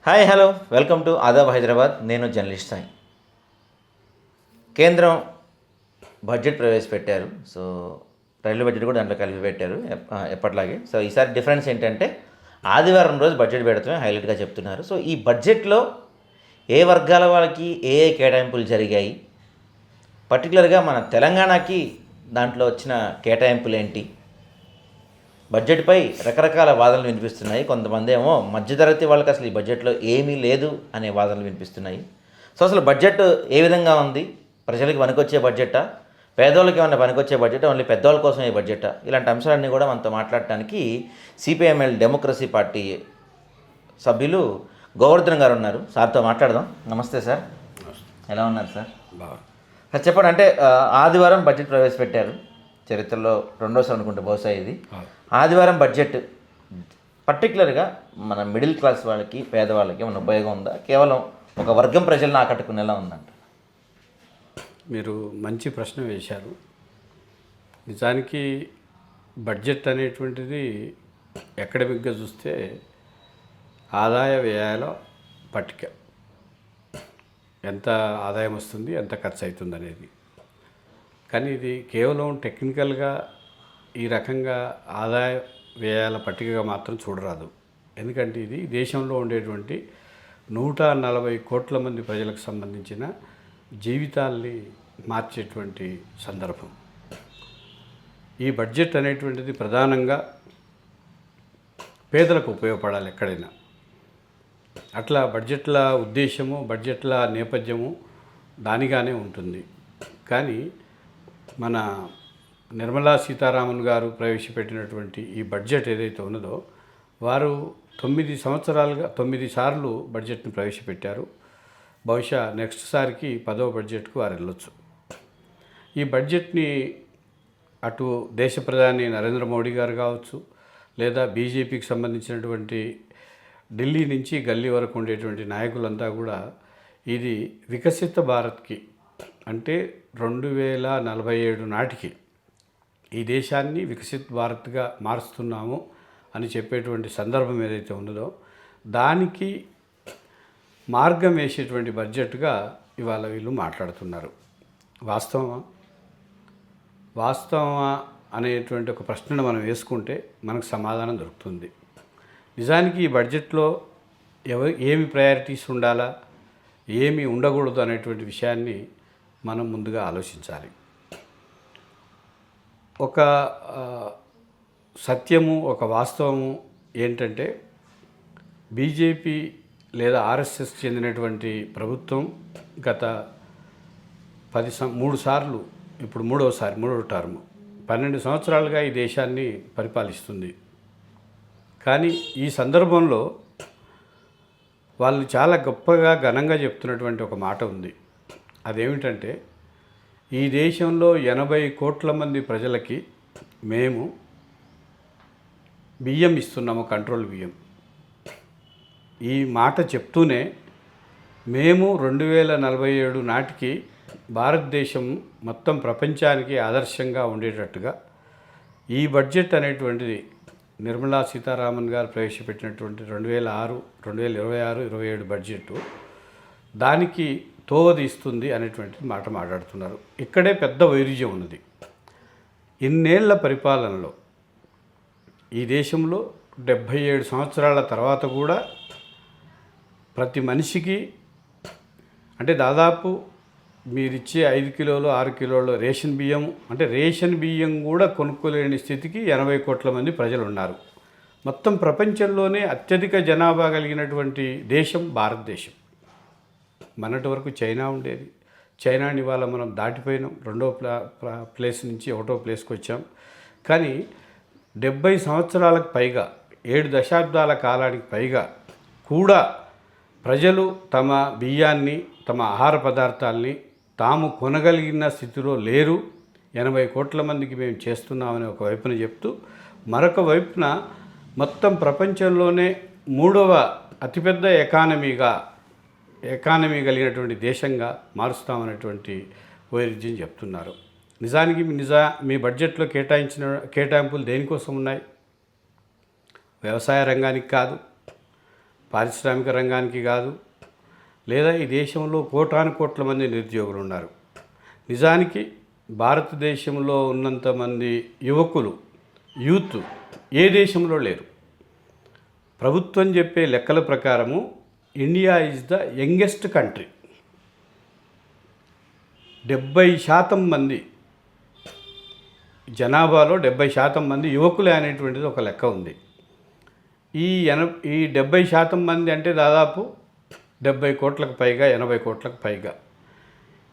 Hi hello welcome to Aadab Hyderabad. నేను journalist Sai. కేంద్రం budget ప్రవేశపెట్టారు. సో రైల్వే బడ్జెట్ కూడా దాంట్లో కలిపి పెట్టారు ఎప్పటిలాగే. సో ఈసారి డిఫరెన్స్ ఏంటంటే ఆదివారం రోజు బడ్జెట్ పెడతామే హైలైట్గా చెప్తున్నారు. సో ఈ బడ్జెట్లో ఏ వర్గాల వాళ్ళకి ఏ ఏ కేటాయింపులు జరిగాయి, పర్టికులర్గా మన తెలంగాణకి దాంట్లో వచ్చిన కేటాయింపులు ఏంటి, బడ్జెట్పై రకరకాల వాదనలు వినిపిస్తున్నాయి. కొంతమంది ఏమో మధ్యతరగతి వాళ్ళకి అసలు ఈ బడ్జెట్లో ఏమీ లేదు అనే వాదనలు వినిపిస్తున్నాయి. సో అసలు బడ్జెట్ ఏ విధంగా ఉంది, ప్రజలకు పనికొచ్చే బడ్జెటా, పేదవాళ్ళకి ఏమన్నా పనికొచ్చే బడ్జెట్, ఓన్లీ పెద్దవాళ్ళ కోసం ఏ బడ్జెటా, ఇలాంటి అంశాలన్నీ కూడా మనతో మాట్లాడటానికి సిపిఐఎంఎల్ డెమోక్రసీ పార్టీ సభ్యులు గోవర్ధన్ గారు ఉన్నారు. సార్తో మాట్లాడదాం. నమస్తే సార్, ఎలా ఉన్నారు సార్? సార్ చెప్పండి, అంటే ఆదివారం బడ్జెట్ ప్రవేశపెట్టారు. చరిత్రలో రెండోసారి అనుకుంటే బహుశా ఇది. ఆదివారం బడ్జెట్ పర్టికులర్గా మన మిడిల్ క్లాస్ వాళ్ళకి, పేదవాళ్ళకి ఏమైనా ఉపయోగం ఉందా, కేవలం ఒక వర్గం ప్రజలను ఆకట్టుకునేలా ఉందంట? మీరు మంచి ప్రశ్న వేశారు. నిజానికి బడ్జెట్ అనేటువంటిది అకాడమిక్గా చూస్తే ఆదాయ వ్యయాల పట్టిక, ఎంత ఆదాయం వస్తుంది, ఎంత ఖర్చు అవుతుంది అనేది. కానీ ఇది కేవలం టెక్నికల్గా ఈ రకంగా ఆదాయ వ్యయాల పట్టికగా మాత్రం చూడరాదు. ఎందుకంటే ఇది దేశంలో ఉండేటువంటి 140 కోట్ల మంది ప్రజలకు సంబంధించిన జీవితాల్ని మార్చేటువంటి సందర్భం. ఈ బడ్జెట్ అనేటువంటిది ప్రధానంగా పేదలకు ఉపయోగపడాలి ఎక్కడైనా. అట్లా బడ్జెట్ల ఉద్దేశము, బడ్జెట్ల నేపథ్యము దానిగానే ఉంటుంది. కానీ మన నిర్మలా సీతారామన్ గారు ప్రవేశపెట్టినటువంటి ఈ బడ్జెట్ ఏదైతే ఉన్నదో, వారు 9 సార్లు బడ్జెట్ని ప్రవేశపెట్టారు. బహుశా నెక్స్ట్ సారికి 10వ బడ్జెట్కు వారు వెళ్ళొచ్చు. ఈ బడ్జెట్ని అటు దేశ ప్రధాని నరేంద్ర మోడీ గారు కావచ్చు, లేదా బీజేపీకి సంబంధించినటువంటి ఢిల్లీ నుంచి గల్లీ వరకు ఉండేటువంటి నాయకులంతా కూడా ఇది వికసిత భారత్కి, అంటే 2047 నాటికి ఈ దేశాన్ని వికసిత్ భారత్గా మారుస్తున్నాము అని చెప్పేటువంటి సందర్భం ఏదైతే ఉన్నదో దానికి మార్గం వేసేటువంటి బడ్జెట్గా ఇవాళ వీళ్ళు మాట్లాడుతున్నారు. వాస్తవమా అనేటువంటి ఒక ప్రశ్నను మనం వేసుకుంటే మనకు సమాధానం దొరుకుతుంది. నిజానికి ఈ బడ్జెట్లో ఏమి ప్రయారిటీస్ ఉండాలా, ఏమి ఉండకూడదు అనేటువంటి విషయాన్ని మనం ముందుగా ఆలోచించాలి. ఒక సత్యము, ఒక వాస్తవము ఏంటంటే బీజేపీ లేదా ఆర్ఎస్ఎస్ చెందినటువంటి ప్రభుత్వం గత 3 సార్లు, ఇప్పుడు మూడవ టర్మ్, 12 సంవత్సరాలుగా ఈ దేశాన్ని పరిపాలిస్తుంది. కానీ ఈ సందర్భంలో వాళ్ళు చాలా గొప్పగా ఘనంగా చెప్తున్నటువంటి ఒక మాట ఉంది. అదేమిటంటే, ఈ దేశంలో 80 కోట్ల మంది ప్రజలకి మేము బియ్యం ఇస్తున్నాము, కంట్రోల్ బియ్యం. ఈ మాట చెప్తూనే మేము 2047 నాటికి భారతదేశం మొత్తం ప్రపంచానికి ఆదర్శంగా ఉండేటట్టుగా ఈ బడ్జెట్ అనేటువంటిది నిర్మలా సీతారామన్ గారు ప్రవేశపెట్టినటువంటి 2026-27 బడ్జెట్ దానికి తోవదీస్తుంది అనేటువంటి మాట మాట్లాడుతున్నారు. ఇక్కడే పెద్ద వైరుధ్యం ఉన్నది. ఇన్నేళ్ల పరిపాలనలో ఈ దేశంలో 77 సంవత్సరాల తర్వాత కూడా ప్రతి మనిషికి, అంటే దాదాపు మీరిచ్చే 5 కిలోలు 6 కిలోలు రేషన్ బియ్యం, అంటే రేషన్ బియ్యం కూడా కొనుక్కోలేని స్థితికి 80 కోట్ల మంది ప్రజలు ఉన్నారు. మొత్తం ప్రపంచంలోనే అత్యధిక జనాభా కలిగినటువంటి దేశం భారతదేశం. మొన్నటి వరకు చైనా ఉండేది. చైనాని ఇవాళ మనం దాటిపోయినాం. 2వ ప్లేస్ నుంచి 1వ ప్లేస్కి వచ్చాం. కానీ 70 సంవత్సరాలకు పైగా, 7 దశాబ్దాల కాలానికి పైగా కూడా ప్రజలు తమ బియ్యాన్ని, తమ ఆహార పదార్థాలని తాము కొనగలిగిన స్థితిలో లేరు. 80 కోట్ల మందికి మేము చేస్తున్నామని ఒక వైపున చెప్తూ, మరొక వైపున మొత్తం ప్రపంచంలోనే 3వ అతిపెద్ద ఎకానమీ కలిగినటువంటి దేశంగా మారుస్తామనేటువంటి వైరుధ్యం చెప్తున్నారు. నిజానికి మీ బడ్జెట్లో కేటాయింపులు దేనికోసం ఉన్నాయి? వ్యవసాయ రంగానికి కాదు, పారిశ్రామిక రంగానికి కాదు, లేదా ఈ దేశంలో కోటాను కోట్ల మంది నిరుద్యోగులు ఉన్నారు. నిజానికి భారతదేశంలో ఉన్నంతమంది యువకులు, యూత్ ఏ దేశంలో లేరు. ప్రభుత్వం చెప్పే లెక్కల ప్రకారము India is the youngest country. 70% మంది జనాభాలో 70% మంది యువకులే అనేటువంటిది ఒక లెక్క ఉంది. ఈ 70% మంది అంటే దాదాపు 70 కోట్లకు పైగా, 80 కోట్లకు పైగా.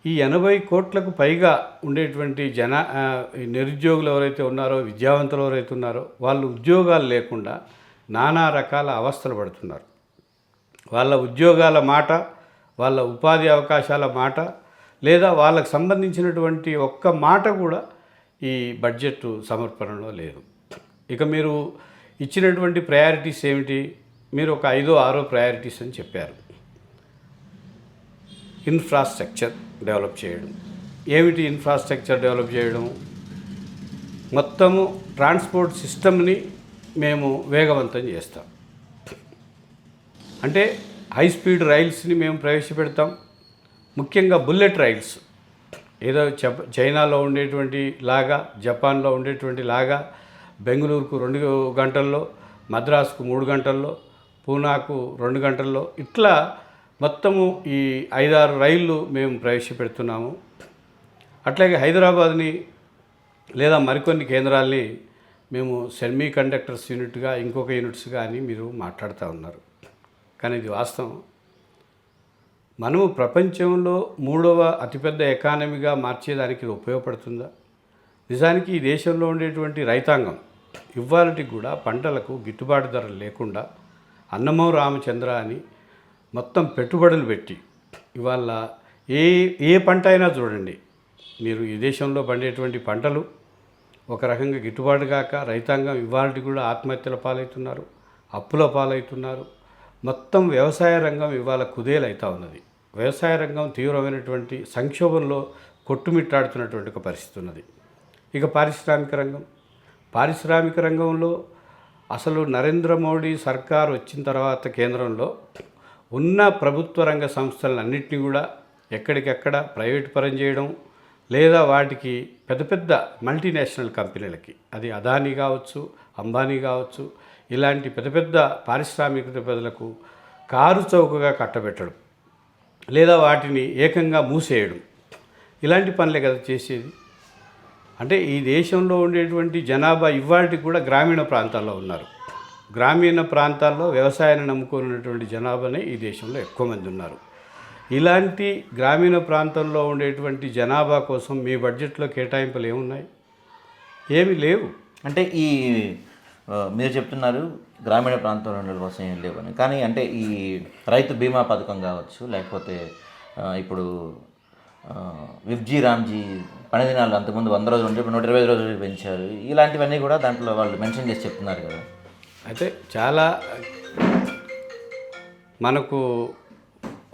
ఈ 80 కోట్లకు పైగా ఉండేటువంటి ఈ నిరుద్యోగులు ఎవరైతే ఉన్నారో, విద్యావంతులు ఎవరైతే ఉన్నారో, వాళ్ళు ఉద్యోగాలు లేకుండా నానా రకాల అవస్థలు పడుతున్నారు. వాళ్ళ ఉద్యోగాల మాట, వాళ్ళ ఉపాధి అవకాశాల మాట, లేదా వాళ్ళకు సంబంధించినటువంటి ఒక్క మాట కూడా ఈ బడ్జెట్ సమర్పణలో లేదు. ఇక మీరు ఇచ్చినటువంటి ప్రయారిటీస్ ఏమిటి? మీరు ఒక 5-6 ప్రయారిటీస్ అని చెప్పారు. ఇన్ఫ్రాస్ట్రక్చర్ డెవలప్ చేయడం. ఏమిటి ఇన్ఫ్రాస్ట్రక్చర్ డెవలప్ చేయడం? మొత్తము ట్రాన్స్పోర్ట్ సిస్టమ్ని మేము వేగవంతం చేస్తాం. అంటే హై స్పీడ్ రైల్స్ని మేము ప్రవేశపెడతాం. ముఖ్యంగా బుల్లెట్ రైల్స్, ఏదో చైనాలో ఉండేటువంటి లాగా, జపాన్లో ఉండేటువంటి లాగా బెంగళూరుకు 2 గంటల్లో, మద్రాసుకు 3 గంటల్లో, పూనాకు 2 గంటల్లో, ఇట్లా మొత్తము ఈ 5-6 రైళ్ళు మేము ప్రవేశపెడుతున్నాము. అట్లాగే హైదరాబాద్ని లేదా మరికొన్ని కేంద్రాల్ని మేము సెమీ కండక్టర్స్ యూనిట్గా, ఇంకొక యూనిట్స్గా అని మీరు మాట్లాడుతూ ఉన్నారు. కానీ ఇది వాస్తవం. మనము ప్రపంచంలో 3వ అతిపెద్ద ఎకానమీగా మార్చేదానికి ఇది ఉపయోగపడుతుందా? నిజానికి ఈ దేశంలో ఉండేటువంటి రైతాంగం ఇవాళకి కూడా పంటలకు గిట్టుబాటు ధరలు లేకుండా అన్నమో రామచంద్ర అని మొత్తం పెట్టుబడులు పెట్టి, ఇవాళ ఏ పంట అయినా చూడండి మీరు, ఈ దేశంలో పండేటువంటి పంటలు ఒక రకంగా గిట్టుబాటు కాక రైతాంగం ఇవాళకి కూడా ఆత్మహత్యల పాలవుతున్నారు, అప్పుల పాలవుతున్నారు. మొత్తం వ్యవసాయ రంగం ఇవాళ కుదేలవుతూ ఉన్నది. వ్యవసాయ రంగం తీవ్రమైనటువంటి సంక్షోభంలో కొట్టుమిట్టాడుతున్నటువంటి ఒక పరిస్థితి ఉన్నది. ఇక పారిశ్రామిక రంగంలో అసలు నరేంద్ర మోడీ సర్కార్ వచ్చిన తర్వాత కేంద్రంలో ఉన్న ప్రభుత్వ రంగ సంస్థలన్నింటినీ కూడా ఎక్కడికెక్కడ ప్రైవేట్ పరం చేయడం, లేదా వాటికి పెద్ద పెద్ద మల్టీనేషనల్ కంపెనీలకి, అది అదానీ కావచ్చు, అంబానీ కావచ్చు, ఇలాంటి పెద్ద పెద్ద పారిశ్రామికవేత్తలకు కారు చౌకగా కట్టబెట్టడం, లేదా వాటిని ఏకంగా మూసేయడం, ఇలాంటి పనులే కదా చేసేది. అంటే ఈ దేశంలో ఉండేటువంటి జనాభా ఇవాళకి కూడా గ్రామీణ ప్రాంతాల్లో ఉన్నారు. గ్రామీణ ప్రాంతాల్లో వ్యవసాయాన్ని నమ్ముకున్నటువంటి జనాభానే ఈ దేశంలో ఎక్కువ మంది ఉన్నారు. ఇలాంటి గ్రామీణ ప్రాంతంలో ఉండేటువంటి జనాభా కోసం మీ బడ్జెట్లో కేటాయింపులు ఏమున్నాయి? ఏమీ లేవు. అంటే మీరు చెప్తున్నారు గ్రామీణ ప్రాంతంలో ఉండడం కోసం ఏం లేవని, కానీ అంటే ఈ రైతు బీమా పథకం కావచ్చు, లేకపోతే ఇప్పుడు విబ్జీ రామ్జీ పని దినాలు అంతకుముందు 100 రోజులు ఉంటే ఇప్పుడు 120 రోజులు పెంచారు. ఇలాంటివన్నీ కూడా దాంట్లో వాళ్ళు మెన్షన్ చేసి చెప్తున్నారు కదా. అయితే చాలా మనకు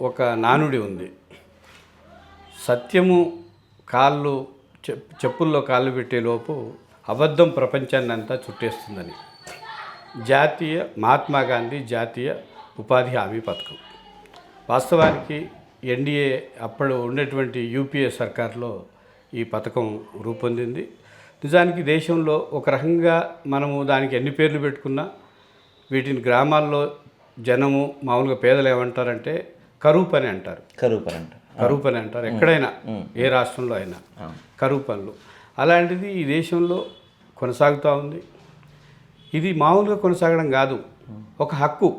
ఒక నానుడి ఉంది, సత్యము చెప్పుల్లో కాళ్ళు పెట్టేలోపు అబద్ధం ప్రపంచాన్ని అంతా చుట్టేస్తుందని. మహాత్మా గాంధీ జాతీయ ఉపాధి హామీ పథకం వాస్తవానికి ఎన్డీఏ అప్పుడు ఉండేటువంటి యూపీఏ సర్కార్లో ఈ పథకం రూపొందింది. నిజానికి దేశంలో ఒక రకంగా మనము దానికి ఎన్ని పేర్లు పెట్టుకున్నా వీటిని గ్రామాల్లో జనము మామూలుగా పేదలు ఏమంటారంటే కరువు పని అంటారు. కరువు పని అంటారు ఎక్కడైనా, ఏ రాష్ట్రంలో అయినా కరువు పనులు. అలాంటిది ఈ దేశంలో కొనసాగుతూ ఉంది. ఇది మామూలుగా కొనసాగడం కాదు, ఒక హక్కు.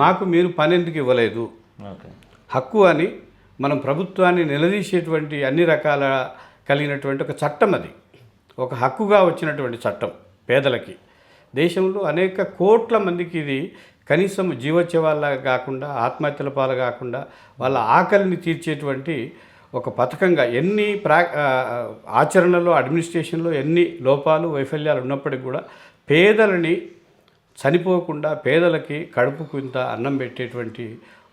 మాకు మీరు పని ఎందుకు ఇవ్వలేదు, హక్కు అని మనం ప్రభుత్వాన్ని నిలదీసేటువంటి అన్ని రకాల కలిగినటువంటి ఒక చట్టం. అది ఒక హక్కుగా వచ్చినటువంటి చట్టం పేదలకి. దేశంలో అనేక కోట్ల మందికి ఇది కనీసం జీవోత్సవాల్లాగా కాకుండా, ఆత్మహత్యల పాలు కాకుండా వాళ్ళ ఆకలిని తీర్చేటువంటి ఒక పథకంగా ఎన్ని ఆచరణలో, అడ్మినిస్ట్రేషన్లో ఎన్ని లోపాలు, వైఫల్యాలు ఉన్నప్పటికీ కూడా పేదలని చనిపోకుండా పేదలకి కడుపుకు ఇంత అన్నం పెట్టేటువంటి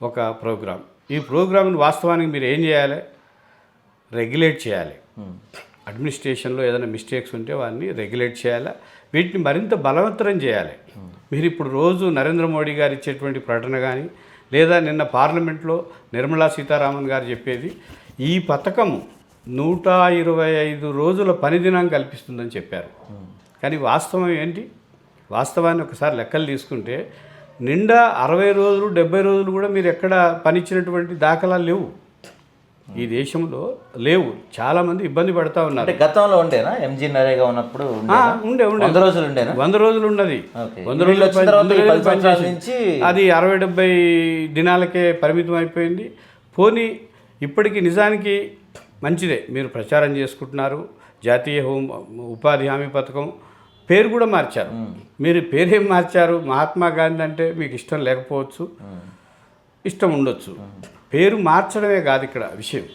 ఒక ప్రోగ్రాం. ఈ ప్రోగ్రాంను వాస్తవానికి మీరు ఏం చేయాలి? రెగ్యులేట్ చేయాలి. అడ్మినిస్ట్రేషన్లో ఏదైనా మిస్టేక్స్ ఉంటే వాటిని రెగ్యులేట్ చేయాలి, వీటిని మరింత బలవంతరం చేయాలి. మీరు ఇప్పుడు రోజు నరేంద్ర మోడీ గారు ఇచ్చేటువంటి ప్రకటన కానీ లేదా నిన్న పార్లమెంట్లో నిర్మలా సీతారామన్ గారు చెప్పేది ఈ పథకము 125 రోజుల పనిదినం కల్పిస్తుందని చెప్పారు. కానీ వాస్తవం ఏంటి? వాస్తవాన్ని ఒకసారి లెక్కలు తీసుకుంటే నిండా 60 రోజులు 70 రోజులు కూడా మీరు ఎక్కడ పనిచ్చినటువంటి దాఖలాలు లేవు, ఈ దేశంలో లేవు. చాలామంది ఇబ్బంది పడతా ఉన్నారు. అంటే గతంలో ఉండేనా ఎంజీ నరేగా ఉన్నప్పుడు ఉండే 100 రోజులు ఉండేనా? 100 రోజులు ఉన్నది. 100 వీళ్ళు వచ్చిన తర్వాత ఈ 10 సంవత్సరాల నుంచి అది 60-70 దినాలకే పరిమితం అయిపోయింది. పోనీ ఇప్పటికీ నిజానికి మంచిదే, మీరు ప్రచారం చేసుకుంటున్నారు. జాతీయ ఉపాధి హామీ పథకం పేరు కూడా మార్చారు. మీరు పేరేం మార్చారు? మహాత్మా గాంధీ అంటే మీకు ఇష్టం లేకపోవచ్చు, ఇష్టం ఉండొచ్చు. పేరు మార్చడమే కాదు ఇక్కడ విషయం,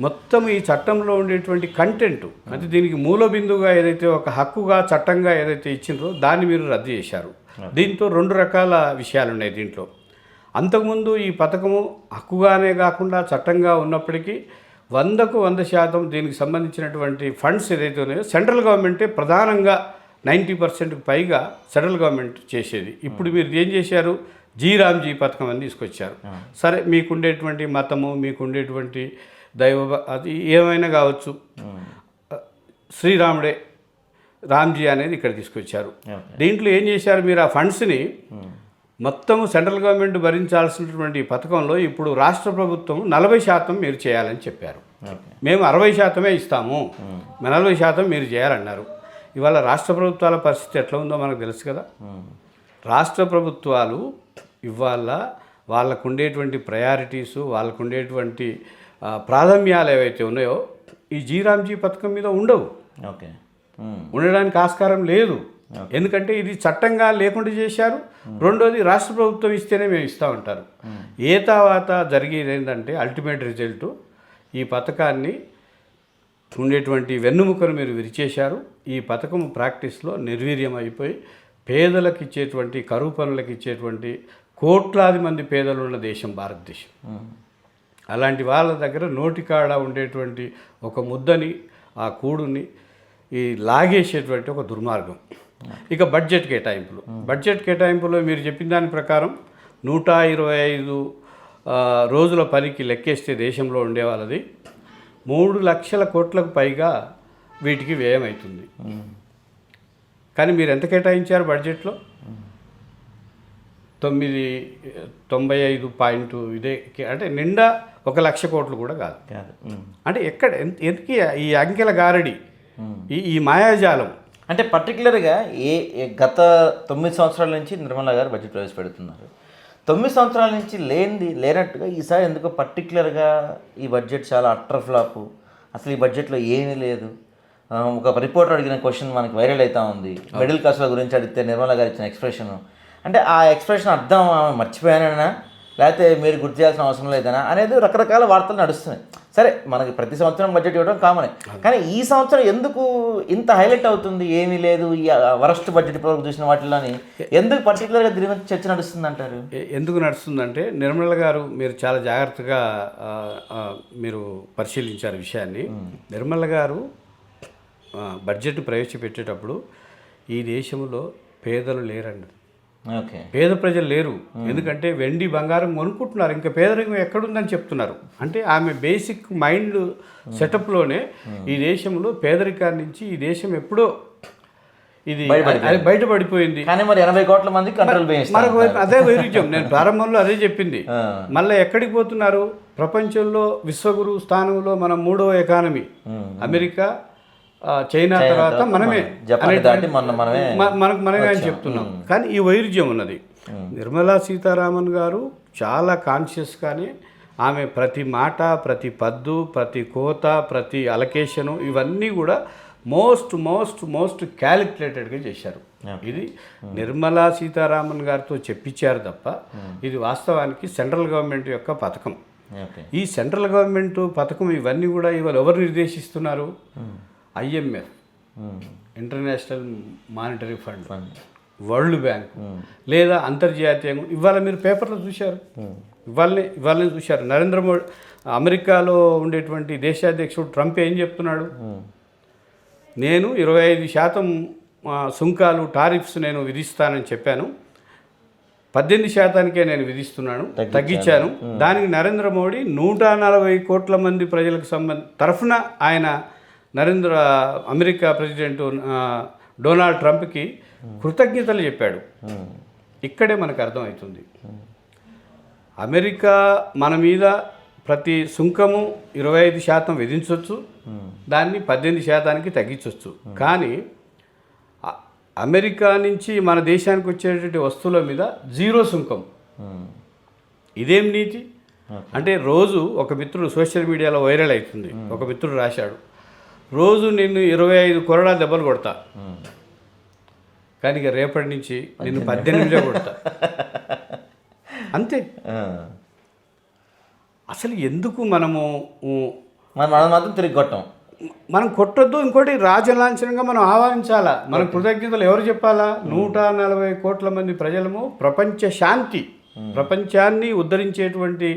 మొత్తం ఈ చట్టంలో ఉండేటువంటి కంటెంట్, అంటే దీనికి మూల బిందువుగా ఏదైతే ఒక హక్కుగా చట్టంగా ఏదైతే ఇచ్చిందో దాన్ని మీరు రద్దు చేశారు. దీంతో 2 రకాల విషయాలు ఉన్నాయి దీంట్లో. అంతకుముందు ఈ పథకము హక్కుగానే కాకుండా చట్టంగా ఉన్నప్పటికీ 100కు 100% దీనికి సంబంధించినటువంటి ఫండ్స్ ఏదైతే ఉన్నాయో సెంట్రల్ గవర్నమెంటే ప్రధానంగా 90%కు పైగా సెంట్రల్ గవర్నమెంట్ చేసేది. ఇప్పుడు మీరు ఏం చేశారు? రామ్జీ పథకం అని తీసుకొచ్చారు. సరే, మీకుండేటువంటి మతము, మీకుండేటువంటి దైవ అది ఏమైనా కావచ్చు, శ్రీరాముడే రామ్జీ అనేది ఇక్కడ తీసుకొచ్చారు. దీంట్లో ఏం చేశారు? మీరు ఆ ఫండ్స్ని మొత్తం సెంట్రల్ గవర్నమెంట్ భరించాల్సినటువంటి పథకంలో ఇప్పుడు రాష్ట్ర ప్రభుత్వం 40% మీరు చేయాలని చెప్పారు. మేము 60% ఇస్తాము, 40% మీరు చేయాలన్నారు. ఇవాళ రాష్ట్ర ప్రభుత్వాల పరిస్థితి ఎట్లా ఉందో మనకు తెలుసు కదా. రాష్ట్ర ప్రభుత్వాలు ఇవాళ వాళ్ళకు ఉండేటువంటి ప్రయారిటీసు, వాళ్ళకు ఉండేటువంటి ప్రాధాన్యాలు ఏవైతే ఉన్నాయో ఈ రామ్జీ పథకం మీద ఉండవు. ఉండడానికి ఆస్కారం లేదు. ఎందుకంటే ఇది చట్టంగా లేకుండా చేశారు. రెండోది రాష్ట్ర ప్రభుత్వం ఇస్తేనే మేము ఇస్తూ ఉంటారు. ఏ తర్వాత జరిగేది ఏంటంటే అల్టిమేట్ రిజల్ట్ ఈ పథకాన్ని ఉండేటువంటి వెన్నుముకను మీరు విరిచేశారు. ఈ పథకం ప్రాక్టీస్లో నిర్వీర్యం అయిపోయి పేదలకు ఇచ్చేటువంటి, కరువు పనులకు ఇచ్చేటువంటి కోట్లాది మంది పేదలు ఉన్న దేశం భారతదేశం. అలాంటి వాళ్ళ దగ్గర నోటికాడ ఉండేటువంటి ఒక ముద్దని, ఆ కూడుని ఈ లాగేసేటువంటి ఒక దుర్మార్గం. ఇక బడ్జెట్ కేటాయింపులో మీరు చెప్పిన దాని ప్రకారం 125 రోజుల పనికి లెక్కేస్తే దేశంలో ఉండే వాళ్ళది 3 లక్షల కోట్లకు పైగా వీటికి వ్యయం అవుతుంది. కానీ మీరు ఎంత కేటాయించారు బడ్జెట్లో? 95 పాయింట్ ఇదే, అంటే నిండా 1 లక్ష కోట్లు కూడా కాదు. అంటే ఎక్కడ ఎందుకు ఈ అంకెల గారడి, ఈ మాయాజాలం? అంటే పర్టికులర్గా గత 9 సంవత్సరాల నుంచి నిర్మలా గారు బడ్జెట్ ప్రవేశపెడుతున్నారు. 9 సంవత్సరాల నుంచి లేనట్టుగా ఈసారి ఎందుకో పర్టికులర్గా ఈ బడ్జెట్ చాలా అట్టర్ ఫ్లాపు, అసలు ఈ బడ్జెట్లో ఏమీ లేదు. ఒక రిపోర్టర్ అడిగిన క్వశ్చన్ మనకి వైరల్ అవుతా ఉంది. మిడిల్ క్లాస్ల గురించి అడిగితే నిర్మలా గారు ఇచ్చిన ఎక్స్ప్రెషన్, అంటే ఆ ఎక్స్ప్రెషన్ అర్థం మర్చిపోయానన్నా లేకపోతే మీరు గుర్తు చేయాల్సిన అవసరం లేదనా అనేది రకరకాల వార్తలు నడుస్తున్నాయి. సరే, మనకి ప్రతి సంవత్సరం బడ్జెట్ ఇవ్వడం కామనే, కానీ ఈ సంవత్సరం ఎందుకు ఇంత హైలైట్ అవుతుంది? ఏమీ లేదు, ఈ వరస్ట్ బడ్జెట్ ఇప్పటివరకు చూసిన వాటిలోని ఎందుకు పర్టికులర్గా దీని మీద చర్చ నడుస్తుంది అంటారు? ఎందుకు నడుస్తుందంటే నిర్మల గారు మీరు చాలా జాగ్రత్తగా మీరు పరిశీలించారు విషయాన్ని. నిర్మల గారు బడ్జెట్ ప్రవేశపెట్టేటప్పుడు ఈ దేశంలో పేదలు లేరండి. పేద ప్రజలు లేరు. ఎందుకంటే వెండి బంగారం కొనుక్కుంటున్నారు, ఇంకా పేదరికం ఎక్కడుందని చెప్తున్నారు. అంటే ఆమె బేసిక్ మైండ్ సెటప్లోనే ఈ దేశంలో పేదరికాన్ని నుంచి ఈ దేశం ఎప్పుడో ఇది బయటపడిపోయింది. కానీ మరి 80 కోట్ల మంది మరొక అదే వైరుధ్యం. నేను ప్రారంభంలో అదే చెప్పింది. మళ్ళీ ఎక్కడికి పోతున్నారు? ప్రపంచంలో విశ్వగురు స్థానంలో మనం 3వ ఎకానమీ, అమెరికా, చైనా తర్వాత మనమే అని చెప్తున్నాం. కానీ ఈ వైరుధ్యం ఉన్నది. నిర్మలా సీతారామన్ గారు చాలా కాన్షియస్గానే ఆమె ప్రతి మాట, ప్రతి పద్దు, ప్రతి కోత, ప్రతి అలొకేషను ఇవన్నీ కూడా మోస్ట్ క్యాలిక్యులేటెడ్గా చేశారు. ఇది నిర్మలా సీతారామన్ గారితో చెప్పించారు తప్ప ఇది వాస్తవానికి సెంట్రల్ గవర్నమెంట్ యొక్క పథకం. ఈ సెంట్రల్ గవర్నమెంట్ పథకం ఇవన్నీ కూడా ఇవాళ ఎవరు నిర్దేశిస్తున్నారు? IMF, international monetary fund, world bank, లేదా అంతర్జాతీయంగా. ఇవాళ మీరు పేపర్లో చూశారు, ఇవాళనే చూశారు. నరేంద్ర మోడీ, అమెరికాలో ఉండేటువంటి దేశాధ్యక్షుడు ట్రంప్ ఏం చెప్తున్నాడు? నేను 25% సుంకాలు టారిఫ్స్ నేను విధిస్తానని చెప్పాను, 18%కే నేను విధిస్తున్నాను, తగ్గించాను. దానికి నరేంద్ర మోడీ 140 కోట్ల మంది ప్రజలకు తరఫున ఆయన అమెరికా ప్రెసిడెంట్ డొనాల్డ్ ట్రంప్కి కృతజ్ఞతలు చెప్పాడు. ఇక్కడే మనకు అర్థమవుతుంది, అమెరికా మన మీద ప్రతి సుంకము 25% విధించవచ్చు, దాన్ని 18%కి తగ్గించవచ్చు. కానీ అమెరికా నుంచి మన దేశానికి వచ్చేటువంటి వస్తువుల మీద 0 సుంకం. ఇదేం నీతి అంటే, రోజు ఒక మిత్రుడు సోషల్ మీడియాలో వైరల్ అవుతుంది, ఒక మిత్రుడు రాశాడు, రోజు నిన్ను 25 కొరడా దెబ్బలు కొడతా, కానీ ఇక రేపటి నుంచి నిన్ను 18 కొడతా. అంతే. అసలు ఎందుకు మనము మనం మాత్రం తిరిగి కొట్టాం, మనం కొట్టొద్దు. ఇంకోటి రాజలాంఛనంగా మనం ఆహ్వానించాలా, మన కృతజ్ఞతలు ఎవరు చెప్పాలా? 140 కోట్ల మంది ప్రజలము, ప్రపంచ శాంతి, ప్రపంచాన్ని ఉద్ధరించేటువంటి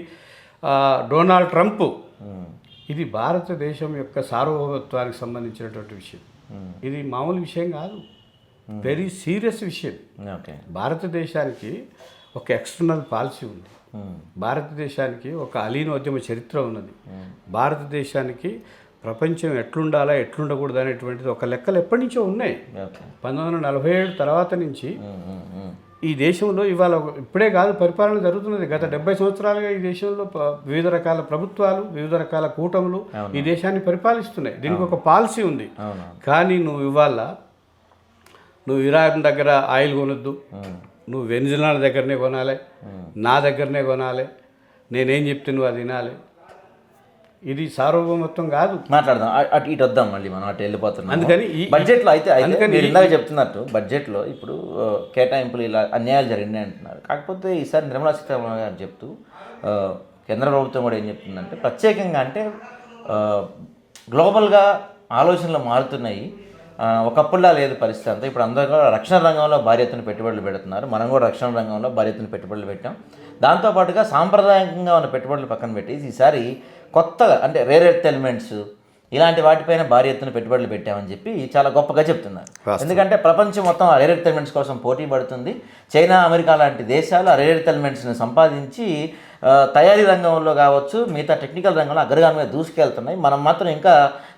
డొనాల్డ్ ట్రంప్, ఇది భారతదేశం యొక్క సార్వభౌమత్వానికి సంబంధించినటువంటి విషయం. ఇది మామూలు విషయం కాదు, వెరీ సీరియస్ విషయం. భారతదేశానికి ఒక ఎక్స్టర్నల్ పాలసీ ఉంది, భారతదేశానికి ఒక అలీనోద్యమ చరిత్ర ఉన్నది, భారతదేశానికి ప్రపంచం ఎట్లుండాలా ఎట్లుండకూడదు అనేటువంటిది ఒక లెక్కలు ఎప్పటి నుంచో ఉన్నాయి. 1947 తర్వాత నుంచి ఈ దేశంలో ఇవాళ ఇప్పుడే కాదు పరిపాలన జరుగుతున్నది. గత 70 సంవత్సరాలుగా ఈ దేశంలో వివిధ రకాల ప్రభుత్వాలు, వివిధ రకాల కూటములు ఈ దేశాన్ని పరిపాలిస్తున్నాయి. దీనికి ఒక పాలసీ ఉంది. కానీ నువ్వు ఇరాన్ దగ్గర ఆయిల్ కొనొద్దు, నువ్వు వెనిజులా దగ్గరనే కొనాలి, నా దగ్గరనే కొనాలి, నేనేం చెప్తే నువ్వు అది వినాలి, ఇది సార్వభౌమత్వం కాదు. మాట్లాడదాం, అటు ఇటు వద్దాం, మళ్ళీ మనం అటు వెళ్ళిపోతున్నాం. అందుకని ఈ బడ్జెట్లో అయితే మీరు ఇందాక చెప్తున్నట్టు బడ్జెట్లో ఇప్పుడు కేటాయింపులు ఇలా అన్యాయాలు జరిగినాయి అంటున్నారు. కాకపోతే ఈసారి నిర్మలా సీతారామన్ గారు చెప్తూ కేంద్ర ప్రభుత్వం కూడా ఏం చెప్తుందంటే, ప్రత్యేకంగా అంటే గ్లోబల్గా ఆలోచనలు మారుతున్నాయి, ఒకప్పుడులా లేదు పరిస్థితి అంతా. ఇప్పుడు అందరూ కూడా రక్షణ రంగంలో భారీ ఎత్తున పెట్టుబడులు పెడుతున్నారు, మనం కూడా రక్షణ రంగంలో భారీ ఎత్తున పెట్టుబడులు పెట్టాం. దాంతోపాటుగా సాంప్రదాయకంగా ఉన్న పెట్టుబడులు పక్కన పెట్టి ఈసారి కొత్తగా అంటే రేర్ ఎర్త్ ఎలిమెంట్స్ ఇలాంటి వాటిపైన భారీ ఎత్తున పెట్టుబడులు పెట్టామని చెప్పి చాలా గొప్పగా చెప్తున్నారు. ఎందుకంటే ప్రపంచం మొత్తం ఆ రేర్ ఎర్త్ ఎలిమెంట్స్ కోసం పోటీ పడుతుంది. చైనా, అమెరికా లాంటి దేశాలు ఆ రేర్ ఎర్త్ ఎలిమెంట్స్ని సంపాదించి తయారీ రంగంలో కావచ్చు, మిగతా టెక్నికల్ రంగంలో అగ్రగామిగా దూసుకెళ్తున్నాయి. మనం మాత్రం ఇంకా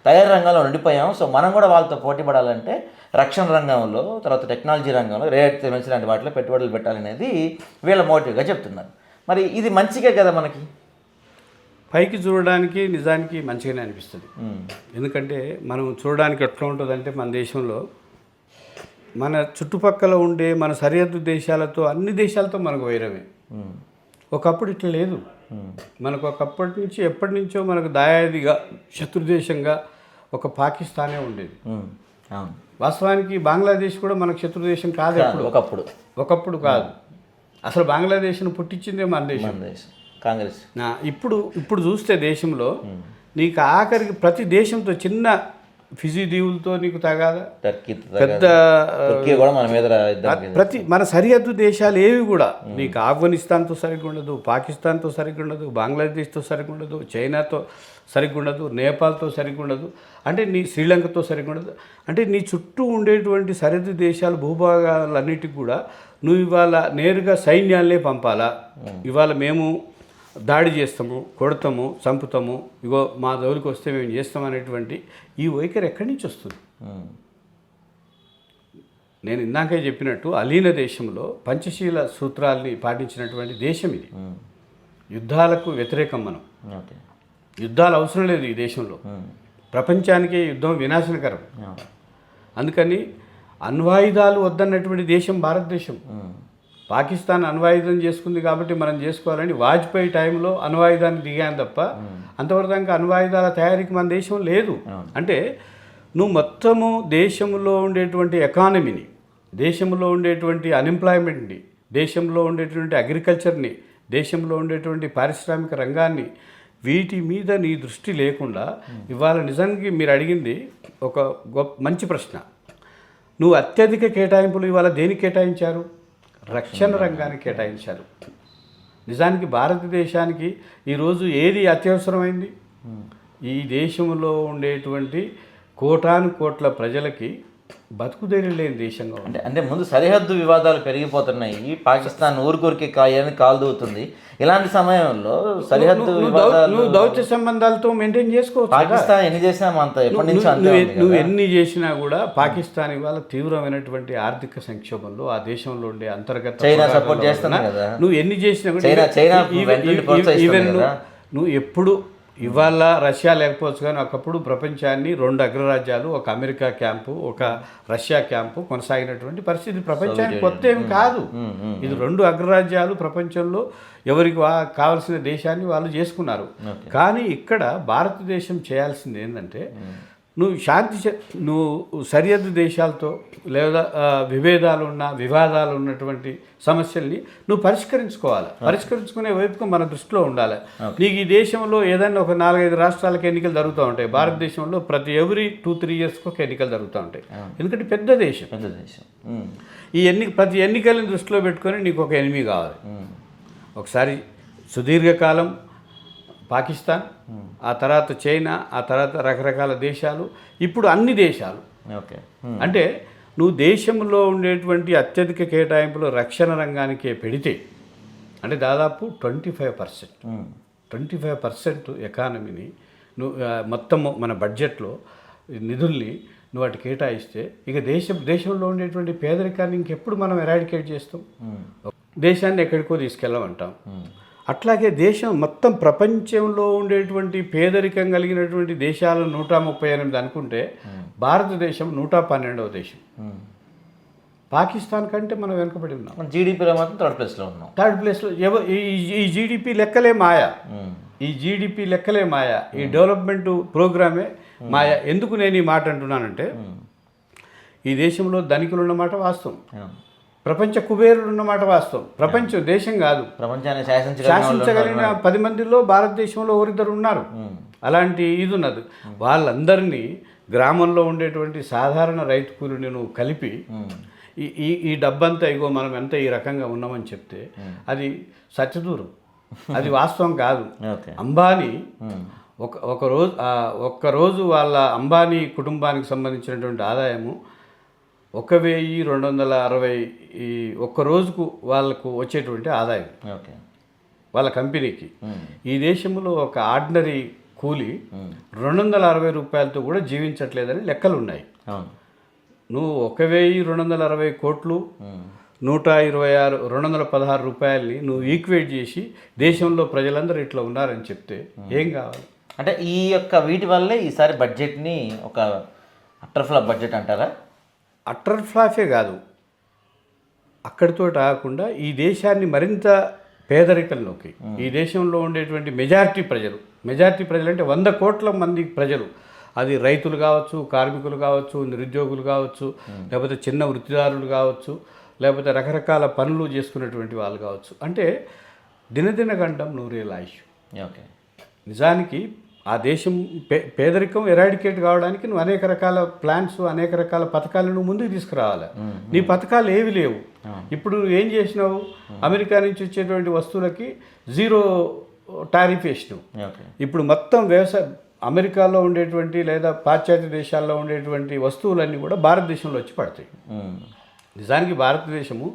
తయారీ రంగంలో ఉండిపోయాం. సో మనం కూడా వాళ్ళతో పోటీ పడాలంటే రక్షణ రంగంలో, తర్వాత టెక్నాలజీ రంగంలో, రేర్ ఎర్త్ ఎలిమెంట్స్ లాంటి వాటిలో పెట్టుబడులు పెట్టాలనేది వీళ్ళ మోటివ్గా చెప్తున్నారు. మరి ఇది మంచిగా కదా, మనకి పైకి చూడడానికి నిజానికి మంచిగానే అనిపిస్తుంది. ఎందుకంటే మనం చూడడానికి ఎట్లా ఉంటుందంటే, మన దేశంలో మన చుట్టుపక్కల ఉండే మన సరిహద్దు దేశాలతో, అన్ని దేశాలతో మనకు వైరమే. ఒకప్పుడు ఇట్లా లేదు. మనకు ఒకప్పటి నుంచి ఎప్పటి నుంచో మనకు దాయాదిగా శత్రుదేశంగా ఒక పాకిస్తానే ఉండేది. వాస్తవానికి బంగ్లాదేశ్ కూడా మనకు శత్రుదేశం కాదు. ఒకప్పుడు కాదు. అసలు బంగ్లాదేశ్ను పుట్టించిందే మన దేశం, కాంగ్రెస్. ఇప్పుడు చూస్తే దేశంలో నీకు ఆఖరికి ప్రతి దేశంతో, చిన్న ఫిజీ దీవులతో నీకు తగాదా, పెద్ద ప్రతి మన సరిహద్దు దేశాలు ఏవి కూడా నీకు ఆఫ్ఘనిస్తాన్తో సరిగ్గా ఉండదు, పాకిస్తాన్తో సరిగ్గా ఉండదు, బంగ్లాదేశ్తో సరిగ్గా ఉండదు, చైనాతో సరిగ్గా ఉండదు, నేపాల్తో సరిగ్గా ఉండదు, అంటే నీ శ్రీలంకతో సరిగ్గా ఉండదు. అంటే నీ చుట్టూ ఉండేటువంటి సరిహద్దు దేశాలు, భూభాగాలన్నిటికి కూడా నువ్వు ఇవాళ నేరుగా సైన్యాలనే పంపాలా, ఇవాళ మేము దాడి చేస్తాము, కొడతాము, చంపుతాము, ఇగో మా జోలికి వస్తే మేము చేస్తాం అనేటువంటి ఈ వైఖరి ఎక్కడి నుంచి వస్తుంది? నేను ఇందాకే చెప్పినట్టు అలీన దేశంలో పంచశీల సూత్రాల్ని పాటించినటువంటి దేశం ఇది. యుద్ధాలకు వ్యతిరేకం మనం. యుద్ధాలు అవసరం లేదు ఈ దేశంలో. ప్రపంచానికే యుద్ధం వినాశనకరం. అందుకని అణ్వాయుధాలు వద్దన్నటువంటి దేశం భారతదేశం. పాకిస్తాన్ అణ్వాయుధం చేసుకుంది కాబట్టి మనం చేసుకోవాలని వాజ్పేయి టైంలో అణ్వాయుధాన్ని దిగాను తప్ప అంతవరకు అణ్వాయుధాల తయారీకి మన దేశం లేదు. అంటే నువ్వు మొత్తము దేశంలో ఉండేటువంటి ఎకానమీని, దేశంలో ఉండేటువంటి అన్ఎంప్లాయ్మెంట్ని, దేశంలో ఉండేటువంటి అగ్రికల్చర్ని, దేశంలో ఉండేటువంటి పారిశ్రామిక రంగాన్ని, వీటి మీద నీ దృష్టి లేకుండా ఇవాళ నిజానికి మీరు అడిగింది ఒక మంచి ప్రశ్న. నువ్వు అత్యధిక కేటాయింపులు ఇవాళ దేనికి కేటాయించారు? రక్షణ రంగానికి కేటాయించారు. నిజానికి భారతదేశానికి ఈరోజు ఏది అత్యవసరమైంది? ఈ దేశంలో ఉండేటువంటి కోటాను కోట్ల ప్రజలకి బతుకుదేరి లేని దేశంగా ఉంది. అంటే ముందు సరిహద్దు వివాదాలు పెరిగిపోతున్నాయి, పాకిస్తాన్ ఊరికూరికి కాలు దూవుతుంది. ఇలాంటి సమయంలో సరిహద్దు వివాదాలు నువ్వు దౌత్య సంబంధాలతో మెయింటైన్ చేసుకోవచ్చు. పాకిస్తాన్ ఎన్ని చేసినా అంత ఎప్పటి నుంచి అంతే ఉంది నువ్వు కదా. ఎన్ని చేసినా కూడా పాకిస్తాన్ ఇవాళ తీవ్రమైనటువంటి ఆర్థిక సంక్షోభంలో ఆ దేశంలో ఉండే అంతర్గత చైనా పోరాటాల సపోర్ట్ చేస్తుంది వలన కదా. నువ్వు ఎన్ని చేసినా కూడా చైనా ఈవెన్ వెంటనే ప్రోత్సహిస్తుంది ఈవెన్ కదా. నువ్వు ఎప్పుడు ఇవాళ రష్యా లేకపోవచ్చు కానీ ఒకప్పుడు ప్రపంచాన్ని రెండు అగ్రరాజ్యాలు, ఒక అమెరికా క్యాంపు, ఒక రష్యా క్యాంపు కొనసాగినటువంటి పరిస్థితి ప్రపంచానికి కొత్త ఏమి కాదు. ఇది రెండు అగ్రరాజ్యాలు ప్రపంచంలో ఎవరికి కావాల్సిన దేశాన్ని వాళ్ళు చేసుకున్నారు. కానీ ఇక్కడ భారతదేశం చేయాల్సింది ఏంటంటే నువ్వు సరిహద్దు దేశాలతో లేదా వివాదాలు ఉన్నటువంటి సమస్యల్ని నువ్వు పరిష్కరించుకోవాలి. పరిష్కరించుకునే వైపుకు మన దృష్టిలో ఉండాలి. నీకు ఈ దేశంలో ఏదైనా ఒక 4-5 రాష్ట్రాలకు ఎన్నికలు జరుగుతూ ఉంటాయి. భారతదేశంలో ప్రతి ఎవ్రీ 2-3 ఇయర్స్కి ఒక ఎన్నికలు జరుగుతూ ఉంటాయి. ఎందుకంటే పెద్ద దేశం. ప్రతి ఎన్నికలను దృష్టిలో పెట్టుకొని నీకు ఒక ఎనిమి కావాలి. ఒకసారి సుదీర్ఘకాలం పాకిస్తాన్, ఆ తర్వాత చైనా, ఆ తర్వాత రకరకాల దేశాలు, ఇప్పుడు అన్ని దేశాలు. అంటే నువ్వు దేశంలో ఉండేటువంటి అత్యధిక కేటాయింపులు రక్షణ రంగానికే పెడితే అంటే దాదాపు 25% ఎకానమీని నువ్వు మొత్తము మన బడ్జెట్లో నిధుల్ని నువ్వు అటు కేటాయిస్తే ఇక దేశంలో ఉండేటువంటి పేదరికాన్ని ఇంకెప్పుడు మనం ఎరాడికేట్ చేస్తాం? దేశాన్ని ఎక్కడికో తీసుకెళ్ళమంటాం. అట్లాగే దేశం మొత్తం ప్రపంచంలో ఉండేటువంటి పేదరికం కలిగినటువంటి దేశాలు 138 అనుకుంటే భారతదేశం 112వ దేశం. పాకిస్తాన్ కంటే మనం వెనుకబడి ఉన్నాం. జీడిపిలో మాత్రం థర్డ్ ప్లేస్లో ఈ జీడిపి లెక్కలే మాయా. ఈ డెవలప్మెంట్ ప్రోగ్రామే మాయా. ఎందుకు నేను ఈ మాట అంటున్నానంటే ఈ దేశంలో ధనికులు ఉన్నమాట వాస్తవం, ప్రపంచ కుబేరుడు ఉన్నమాట వాస్తవం. ప్రపంచం దేశం కాదు, ప్రపంచాన్ని శాసించగలిగిన 10 మందిలో భారతదేశంలో ఒకరిద్దరు ఉన్నారు. అలాంటి ఇది ఉన్నది. వాళ్ళందరినీ గ్రామంలో ఉండేటువంటి సాధారణ రైతు కూలీని నువ్వు కలిపి ఈ డబ్బంతా ఇగో మనం ఎంత ఈ రకంగా ఉన్నామని చెప్తే అది సత్యదూరం, అది వాస్తవం కాదు. అంబానీ ఒక్కరోజు వాళ్ళ అంబానీ కుటుంబానికి సంబంధించినటువంటి ఆదాయము 1260 ఒక్క రోజుకు వాళ్ళకు వచ్చేటువంటి ఆదాయం వాళ్ళ కంపెనీకి. ఈ దేశంలో ఒక ఆర్డినరీ కూలీ 260 రూపాయలతో కూడా జీవించట్లేదని లెక్కలు ఉన్నాయి. నువ్వు 1260 కోట్లు 216 రూపాయలని నువ్వు ఈక్వేట్ చేసి దేశంలో ప్రజలందరూ ఇట్లా ఉన్నారని చెప్తే ఏం కావాలి? అంటే ఈ యొక్క వీటి వల్లే ఈసారి బడ్జెట్ని ఒక అట్టర్ ఫ్లాప్ బడ్జెట్ అంటారా? అట్టర్ ఫ్లాఫే కాదు, అక్కడితో కాకుండా ఈ దేశాన్ని మరింత పేదరికంలోకి, ఈ దేశంలో ఉండేటువంటి మెజారిటీ ప్రజలు అంటే 100 కోట్ల మంది ప్రజలు, అది రైతులు కావచ్చు, కార్మికులు కావచ్చు, నిరుద్యోగులు కావచ్చు, లేకపోతే చిన్న వృత్తిదారులు కావచ్చు, లేకపోతే రకరకాల పనులు చేసుకునేటువంటి వాళ్ళు కావచ్చు. అంటే దినదిన గండం నూరేళ్ళ ఆయుష్. నిజానికి ఆ దేశం పేదరికం ఎరాడికేట్ కావడానికి నువ్వు అనేక రకాల ప్లాన్స్, అనేక రకాల పథకాలను నువ్వు ముందుకు తీసుకురావాలి. నీ పథకాలు ఏవి లేవు. ఇప్పుడు నువ్వు ఏం చేసినావు? అమెరికా నుంచి వచ్చేటువంటి వస్తువులకి 0 టారిఫ్ వేసినావు. ఇప్పుడు మొత్తం అమెరికాలో ఉండేటువంటి లేదా పాశ్చాత్య దేశాల్లో ఉండేటువంటి వస్తువులన్నీ కూడా భారతదేశంలో వచ్చి పడతాయి. నిజానికి భారతదేశము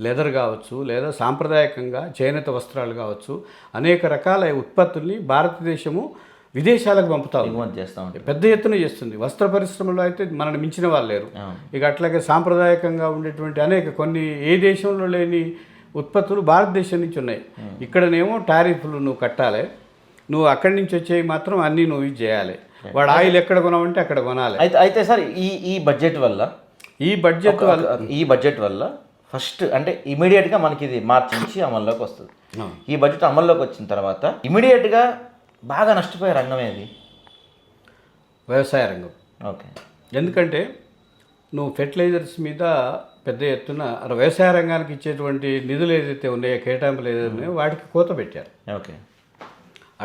లెదర్ కావచ్చు, లేదా సాంప్రదాయకంగా చేనేత వస్త్రాలు కావచ్చు, అనేక రకాల ఉత్పత్తుల్ని భారతదేశము విదేశాలకు పంపుతా ఉంది, పెద్ద ఎత్తున చేస్తుంది. వస్త్ర పరిశ్రమలో అయితే మనల్ని మించిన వాళ్ళు లేరు. ఇక అట్లాగే సాంప్రదాయకంగా ఉండేటువంటి కొన్ని ఏ దేశంలో లేని ఉత్పత్తులు భారతదేశం నుంచి ఉన్నాయి. ఇక్కడనేమో టారిఫ్లు నువ్వు కట్టాలి, నువ్వు అక్కడి నుంచి వచ్చేవి మాత్రం అన్నీ నువ్వు ఇది చేయాలి. వాడు ఆయిల్ ఎక్కడ కొనామంటే అక్కడ కొనాలి. అయితే సార్ ఈ బడ్జెట్ వల్ల ఫస్ట్ అంటే ఇమీడియట్గా మనకి ఇది మార్చి నుంచి అమల్లోకి వస్తుంది. ఈ బడ్జెట్ అమల్లోకి వచ్చిన తర్వాత ఇమీడియట్గా బాగా నష్టపోయే రంగం ఏది? వ్యవసాయ రంగం. ఎందుకంటే నువ్వు ఫెర్టిలైజర్స్ మీద పెద్ద ఎత్తున వ్యవసాయ రంగానికి ఇచ్చేటువంటి నిధులు ఏదైతే ఉన్నాయో, కేటాయింపులు ఏదైతే ఉన్నాయో వాటికి కోత పెట్టారు.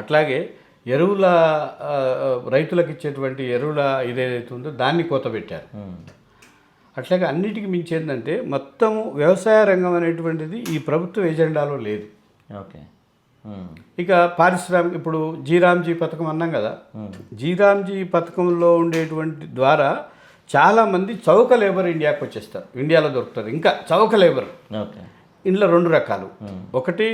అట్లాగే రైతులకు ఇచ్చేటువంటి ఎరువుల ఇదేదైతే ఉందో దాన్ని కోత పెట్టారు. అట్లాగే అన్నిటికీ మించి ఏంటంటే మొత్తము వ్యవసాయ రంగం అనేటువంటిది ఈ ప్రభుత్వ ఎజెండాలో లేదు. ఇక ఇప్పుడు జీరామ్జీ పథకం అన్నాం కదా, జీరామ్జీ పథకంలో ఉండేటువంటి ద్వారా చాలామంది చౌక లేబర్ ఇండియాకి వచ్చేస్తారు, ఇండియాలో దొరుకుతారు. ఇంకా చౌక లేబర్ ఓకే. ఇందులో 2 రకాలు. ఒకటి,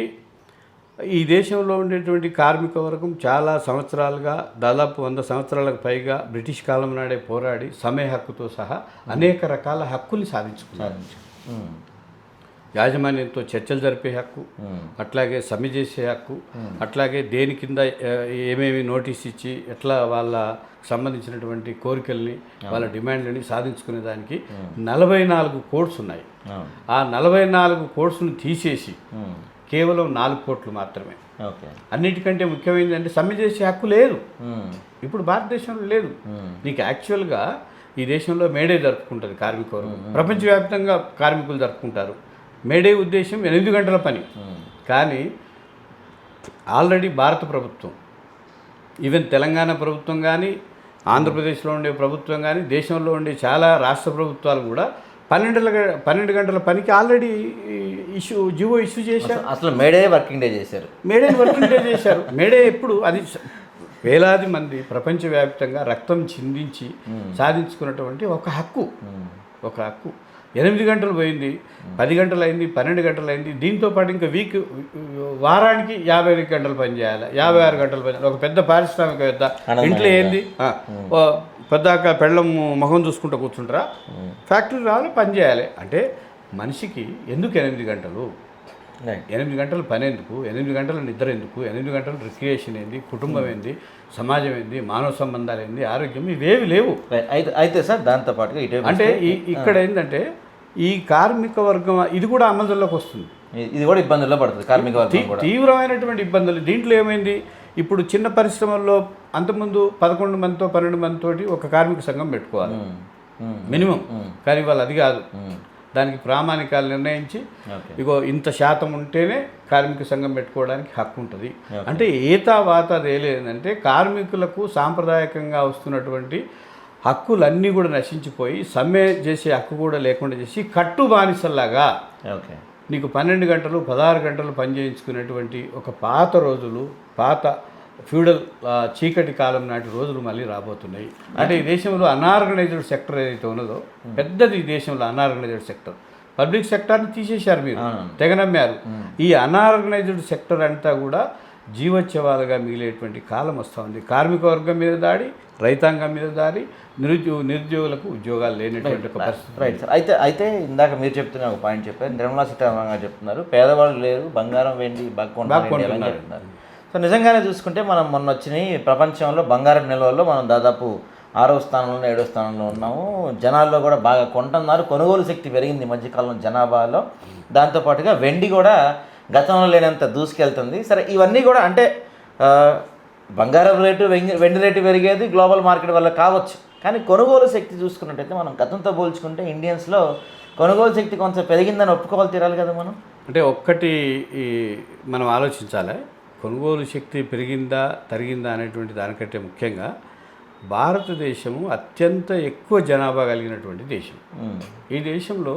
ఈ దేశంలో ఉండేటువంటి కార్మిక వర్గం చాలా సంవత్సరాలుగా, దాదాపు 100 సంవత్సరాలకు పైగా బ్రిటిష్ కాలం నాడే పోరాడి సమ్మె హక్కుతో సహా అనేక రకాల హక్కుల్ని సాధించుకున్నారు. యాజమాన్యంతో చర్చలు జరిపే హక్కు, అట్లాగే సమ్మె చేసే హక్కు, అట్లాగే దేని కింద ఏమేమి నోటీస్ ఇచ్చి ఎట్లా వాళ్ళ సంబంధించినటువంటి కోరికల్ని, వాళ్ళ డిమాండ్లని సాధించుకునే దానికి 44 కోడ్స్ ఉన్నాయి. ఆ 44 కోడ్స్ను తీసేసి కేవలం 4 కోట్లు మాత్రమే. అన్నిటికంటే ముఖ్యమైనది అంటే సమ్మె చేసే హక్కు లేదు ఇప్పుడు భారతదేశంలో లేదు. నీకు యాక్చువల్గా ఈ దేశంలో మేడే జరుపుకుంటుంది కార్మిక వర్గం, ప్రపంచవ్యాప్తంగా కార్మికులు జరుపుకుంటారు. మేడే ఉద్దేశం 8 గంటల పని. కానీ ఆల్రెడీ భారత ప్రభుత్వం, ఈవెన్ తెలంగాణ ప్రభుత్వం కానీ, ఆంధ్రప్రదేశ్లో ఉండే ప్రభుత్వం కానీ, దేశంలో ఉండే చాలా రాష్ట్ర ప్రభుత్వాలు కూడా 12 గంటల పనికి ఆల్రెడీ జివో ఇష్యూ చేశారు. అసలు మేడే వర్కింగ్ డే చేశారు. మేడే ఎప్పుడు అది వేలాది మంది ప్రపంచవ్యాప్తంగా రక్తం చిందించి సాధించుకున్నటువంటి ఒక హక్కు. 8 గంటలు పోయింది, 10 గంటలు అయింది, 12 గంటలు అయింది. దీంతో పాటు ఇంకా వారానికి 52 గంటలు పని చేయాలి, 56 గంటలు పని చేయాలి. ఒక పెద్ద పారిశ్రామికవేత్త ఇంట్లో ఏంది పెద్దాక పెళ్ళం మొహం చూసుకుంటూ కూర్చుంటారా? ఫ్యాక్టరీ రావాలి, పని చేయాలి. అంటే మనిషికి ఎందుకు 8 గంటలు? 8 గంటలు పని ఎందుకు? 8 గంటల నిద్ర ఎందుకు? 8 గంటల రిక్రియేషన్ ఏంది? కుటుంబం ఏంది? సమాజం ఏంది? మానవ సంబంధాలు ఏంది? ఆరోగ్యం, ఇవేవి లేవు. అయితే సార్ దాంతోపాటుగా ఇటు అంటే ఇక్కడ ఏంటంటే ఈ కార్మిక వర్గం ఇది కూడా అమలులోకి వస్తుంది. ఇది కూడా ఇబ్బందుల్లో పడుతుంది కార్మిక వర్గం కూడా. తీవ్రమైనటువంటి ఇబ్బందులు. దీంట్లో ఏమైంది, ఇప్పుడు చిన్న పరిశ్రమల్లో అంతకుముందు 11 మందితో 12 మందితోటి ఒక కార్మిక సంఘం పెట్టుకోవాలి మినిమం. కానీ వాళ్ళు అది కాదు, దానికి ప్రామాణికాలు నిర్ణయించి ఇగో ఇంత శాతం ఉంటేనే కార్మిక సంఘం పెట్టుకోవడానికి హక్కు ఉంటుంది. అంటే ఏతావాత ఏంటంటే కార్మికులకు సాంప్రదాయకంగా వస్తున్నటువంటి హక్కులన్నీ కూడా నశించిపోయి సమ్మె చేసే హక్కు కూడా లేకుండా చేసి కట్టు బానిసల్లాగా నీకు 12 గంటలు 16 గంటలు పని చేయించుకునేటువంటి ఒక పాత రోజులు, పాత ఫ్యూడల్ చీకటి కాలం నాటి రోజులు మళ్ళీ రాబోతున్నాయి. అంటే ఈ దేశంలో అన్ఆర్గనైజ్డ్ సెక్టర్ ఏదైతే ఉన్నదో పెద్దది, ఈ దేశంలో అన్ఆర్గనైజ్డ్ సెక్టర్. పబ్లిక్ సెక్టార్ని తీసేశారు, మీరు తెగనమ్మారు. ఈ అన్ఆర్గనైజ్డ్ సెక్టర్ అంతా కూడా జీవోత్సవాలుగా మిగిలేటువంటి కాలం వస్తూ ఉంది. కార్మిక వర్గం మీద దాడి, రైతాంగం మీద దాడి, నిరుద్యోగులకు ఉద్యోగాలు లేనటువంటి ఒక పరిస్థితి. Right sir. అయితే ఇందాక మీరు చెప్తున్న ఒక పాయింట్ చెప్పారు, నిర్మలా సీతారామన్ గారు చెప్తున్నారు పేదవాళ్ళు లేరు, బంగారం వెండి బాగుంటున్నారు. సో నిజంగానే చూసుకుంటే మనం మొన్న వచ్చినాయి ప్రపంచంలో బంగారం నిల్వల్లో మనం దాదాపు 6వ స్థానంలో 7వ స్థానంలో ఉన్నాము. జనాల్లో కూడా బాగా కొంటున్నారు, కొనుగోలు శక్తి పెరిగింది మధ్యకాలంలో జనాభాలో. దాంతోపాటుగా వెండి కూడా గతంలో లేనంత దూసుకెళ్తుంది. సరే, ఇవన్నీ కూడా అంటే బంగారం రేటు వెండి రేటు పెరిగేది గ్లోబల్ మార్కెట్ వల్ల కావచ్చు. కానీ కొనుగోలు శక్తి చూసుకున్నట్టయితే మనం గతంతో పోల్చుకుంటే ఇండియన్స్లో కొనుగోలు శక్తి కొంచెం పెరిగిందని ఒప్పుకోవాలి తీరాలి కదా మనం. అంటే ఒక్కటి మనం ఆలోచించాలి, కొనుగోలు శక్తి పెరిగిందా తరిగిందా అనేటువంటి దానికంటే ముఖ్యంగా భారతదేశము అత్యంత ఎక్కువ జనాభా కలిగినటువంటి దేశం. ఈ దేశంలో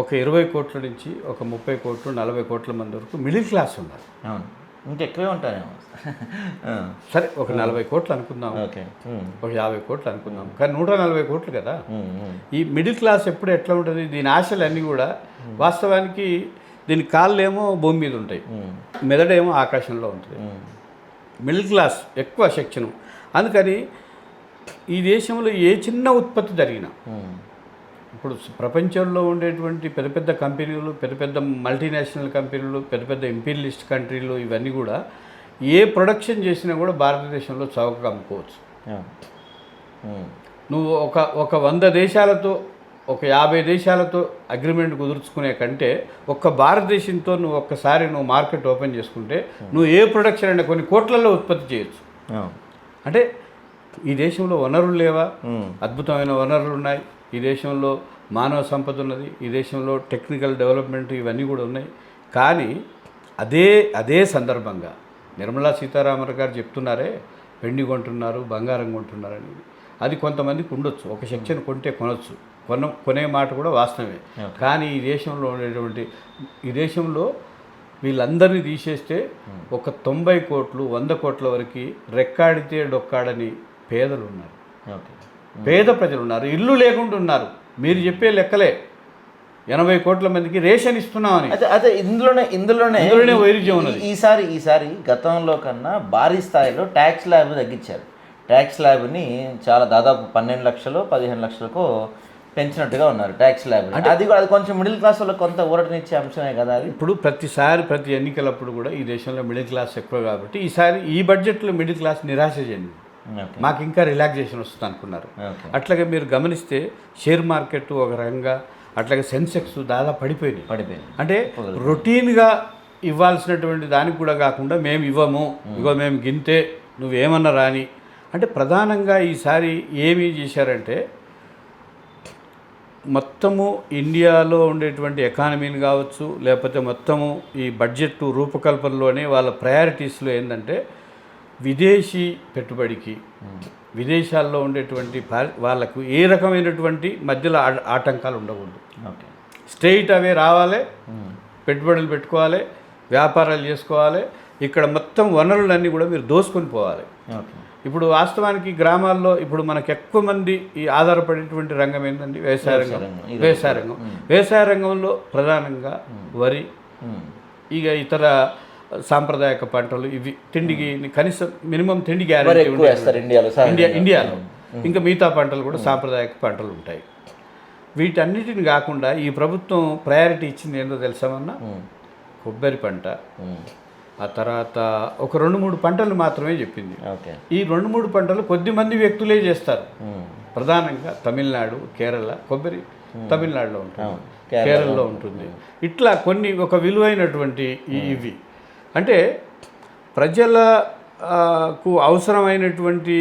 ఒక 20 కోట్ల నుంచి ఒక 30 కోట్లు 40 కోట్ల మంది వరకు మిడిల్ క్లాస్ ఉన్నారు. ఇంకెక్కువే ఉంటారేమో. సరే, ఒక 40 కోట్లు అనుకుందాం, ఒక 50 కోట్లు అనుకుందాం. కానీ 140 కోట్లు కదా. ఈ మిడిల్ క్లాస్ ఎప్పుడు ఎట్లా ఉంటుంది, దీని ఆశలన్నీ కూడా వాస్తవానికి దీని కాళ్ళేమో భూమి మీద ఉంటాయి, మెదడేమో ఆకాశంలో ఉంటుంది. మిడిల్ క్లాస్ ఎక్కువ సెక్షను. అందుకని ఈ దేశంలో ఏ చిన్న ఉత్పత్తి జరిగినా, ఇప్పుడు ప్రపంచంలో ఉండేటువంటి పెద్ద పెద్ద కంపెనీలు, పెద్ద పెద్ద మల్టీనేషనల్ కంపెనీలు, పెద్ద పెద్ద ఇంపీరియలిస్ట్ కంట్రీలు, ఇవన్నీ కూడా ఏ ప్రొడక్షన్ చేసినా కూడా భారతదేశంలో చౌకగా అమ్ముకోవచ్చు. నువ్వు ఒక 100 దేశాలతో ఒక 50 దేశాలతో అగ్రిమెంట్ కుదుర్చుకునే కంటే ఒక్క భారతదేశంతో నువ్వు ఒక్కసారి మార్కెట్ ఓపెన్ చేసుకుంటే నువ్వు ఏ ప్రొడక్షన్ అయినా కొన్ని కోట్లలో ఉత్పత్తి చేయొచ్చు. అంటే ఈ దేశంలో వనరులు లేవా? అద్భుతమైన వనరులు ఉన్నాయి. ఈ దేశంలో మానవ సంపద ఉన్నది. ఈ దేశంలో టెక్నికల్ డెవలప్మెంట్ ఇవన్నీ కూడా ఉన్నాయి. కానీ అదే సందర్భంగా నిర్మలా సీతారామన్ గారు చెప్తున్నారే, వెండి కొంటున్నారు, బంగారం కొంటున్నారని. అది కొంతమందికి ఉండొచ్చు, ఒక సెక్షన్ కొంటే కొనొచ్చు, కొనే మాట కూడా వాస్తవమే. కానీ ఈ దేశంలో వీళ్ళందరినీ తీసేస్తే ఒక 90 కోట్లు 100 కోట్ల వరకు రెక్కాడితే డొక్కాడని పేదలు ఉన్నారు. పేద ప్రజలు ఉన్నారు, ఇల్లు లేకుండా ఉన్నారు. మీరు చెప్పే లెక్కలే 80 కోట్ల మందికి రేషన్ ఇస్తున్నామని. అదే ఇందులోనే వైరుధ్యం ఉన్నది. ఈసారి గతంలో కన్నా భారీ స్థాయిలో ట్యాక్స్ ల్యాబ్ తగ్గించారు. ట్యాక్స్ ల్యాబ్ని చాలా దాదాపు 12 లక్షలు 15 లక్షలకు పెంచినట్టుగా ఉన్నారు ట్యాక్స్ ల్యాబ్. అది కొంచెం మిడిల్ క్లాస్ వాళ్ళకి కొంత ఊరటనిచ్చే అంశమే కదా అది. ఇప్పుడు ప్రతి ఎన్నికలప్పుడు కూడా ఈ దేశంలో మిడిల్ క్లాస్ ఎక్కువ కాబట్టి ఈసారి ఈ బడ్జెట్లో మిడిల్ క్లాస్ నిరాశ చెందింది. మాకు ఇంకా రిలాక్సేషన్ వస్తుంది అనుకున్నారు. అట్లాగే మీరు గమనిస్తే షేర్ మార్కెట్ ఒక రకంగా, అట్లాగే సెన్సెక్స్ దాదాపు పడిపోయింది. అంటే రొటీన్గా ఇవ్వాల్సినటువంటి దానికి కూడా కాకుండా మేము ఇవ్వము, ఇగో మేము గింతే, నువ్వేమన్నా రాని. అంటే ప్రధానంగా ఈసారి ఏమి చేశారంటే మొత్తము ఇండియాలో ఉండేటువంటి ఎకానమీని కావచ్చు, లేకపోతే మొత్తము ఈ బడ్జెట్ రూపకల్పనలోనే వాళ్ళ ప్రయారిటీస్లో ఏంటంటే విదేశీ పెట్టుబడికి, విదేశాల్లో ఉండేటువంటి వాళ్ళకు ఏ రకమైనటువంటి మధ్యలో ఆటంకాలు ఉండకూడదు. స్ట్రెయిట్ అవే రావాలి, పెట్టుబడులు పెట్టుకోవాలి, వ్యాపారాలు చేసుకోవాలి. ఇక్కడ మొత్తం వనరులన్నీ కూడా మీరు దోసుకొని పోవాలి. ఇప్పుడు వాస్తవానికి గ్రామాల్లో ఇప్పుడు మనకు ఎక్కువ మంది ఈ ఆధారపడేటువంటి రంగం ఏంటండి? వ్యవసాయ రంగంలో ప్రధానంగా వరి, ఇక ఇతర సాంప్రదాయక పంటలు, ఇవి తిండికి కనీసం మినిమం తిండి గ్యారెంటీ ఇండియాలో. ఇంకా మిగతా పంటలు కూడా సాంప్రదాయక పంటలు ఉంటాయి. వీటన్నిటిని కాకుండా ఈ ప్రభుత్వం ప్రయారిటీ ఇచ్చింది ఏంటో తెలుసామన్నా? కొబ్బరి పంట, ఆ తర్వాత ఒక 2-3 పంటలు మాత్రమే చెప్పింది. ఈ 2-3 పంటలు కొద్దిమంది వ్యక్తులే చేస్తారు. ప్రధానంగా తమిళనాడు, కేరళ. కొబ్బరి తమిళనాడులో ఉంటుంది, కేరళలో ఉంటుంది. ఇట్లా కొన్ని ఒక విలువైనటువంటి ఇవి అంటే ప్రజలకు అవసరమైనటువంటి,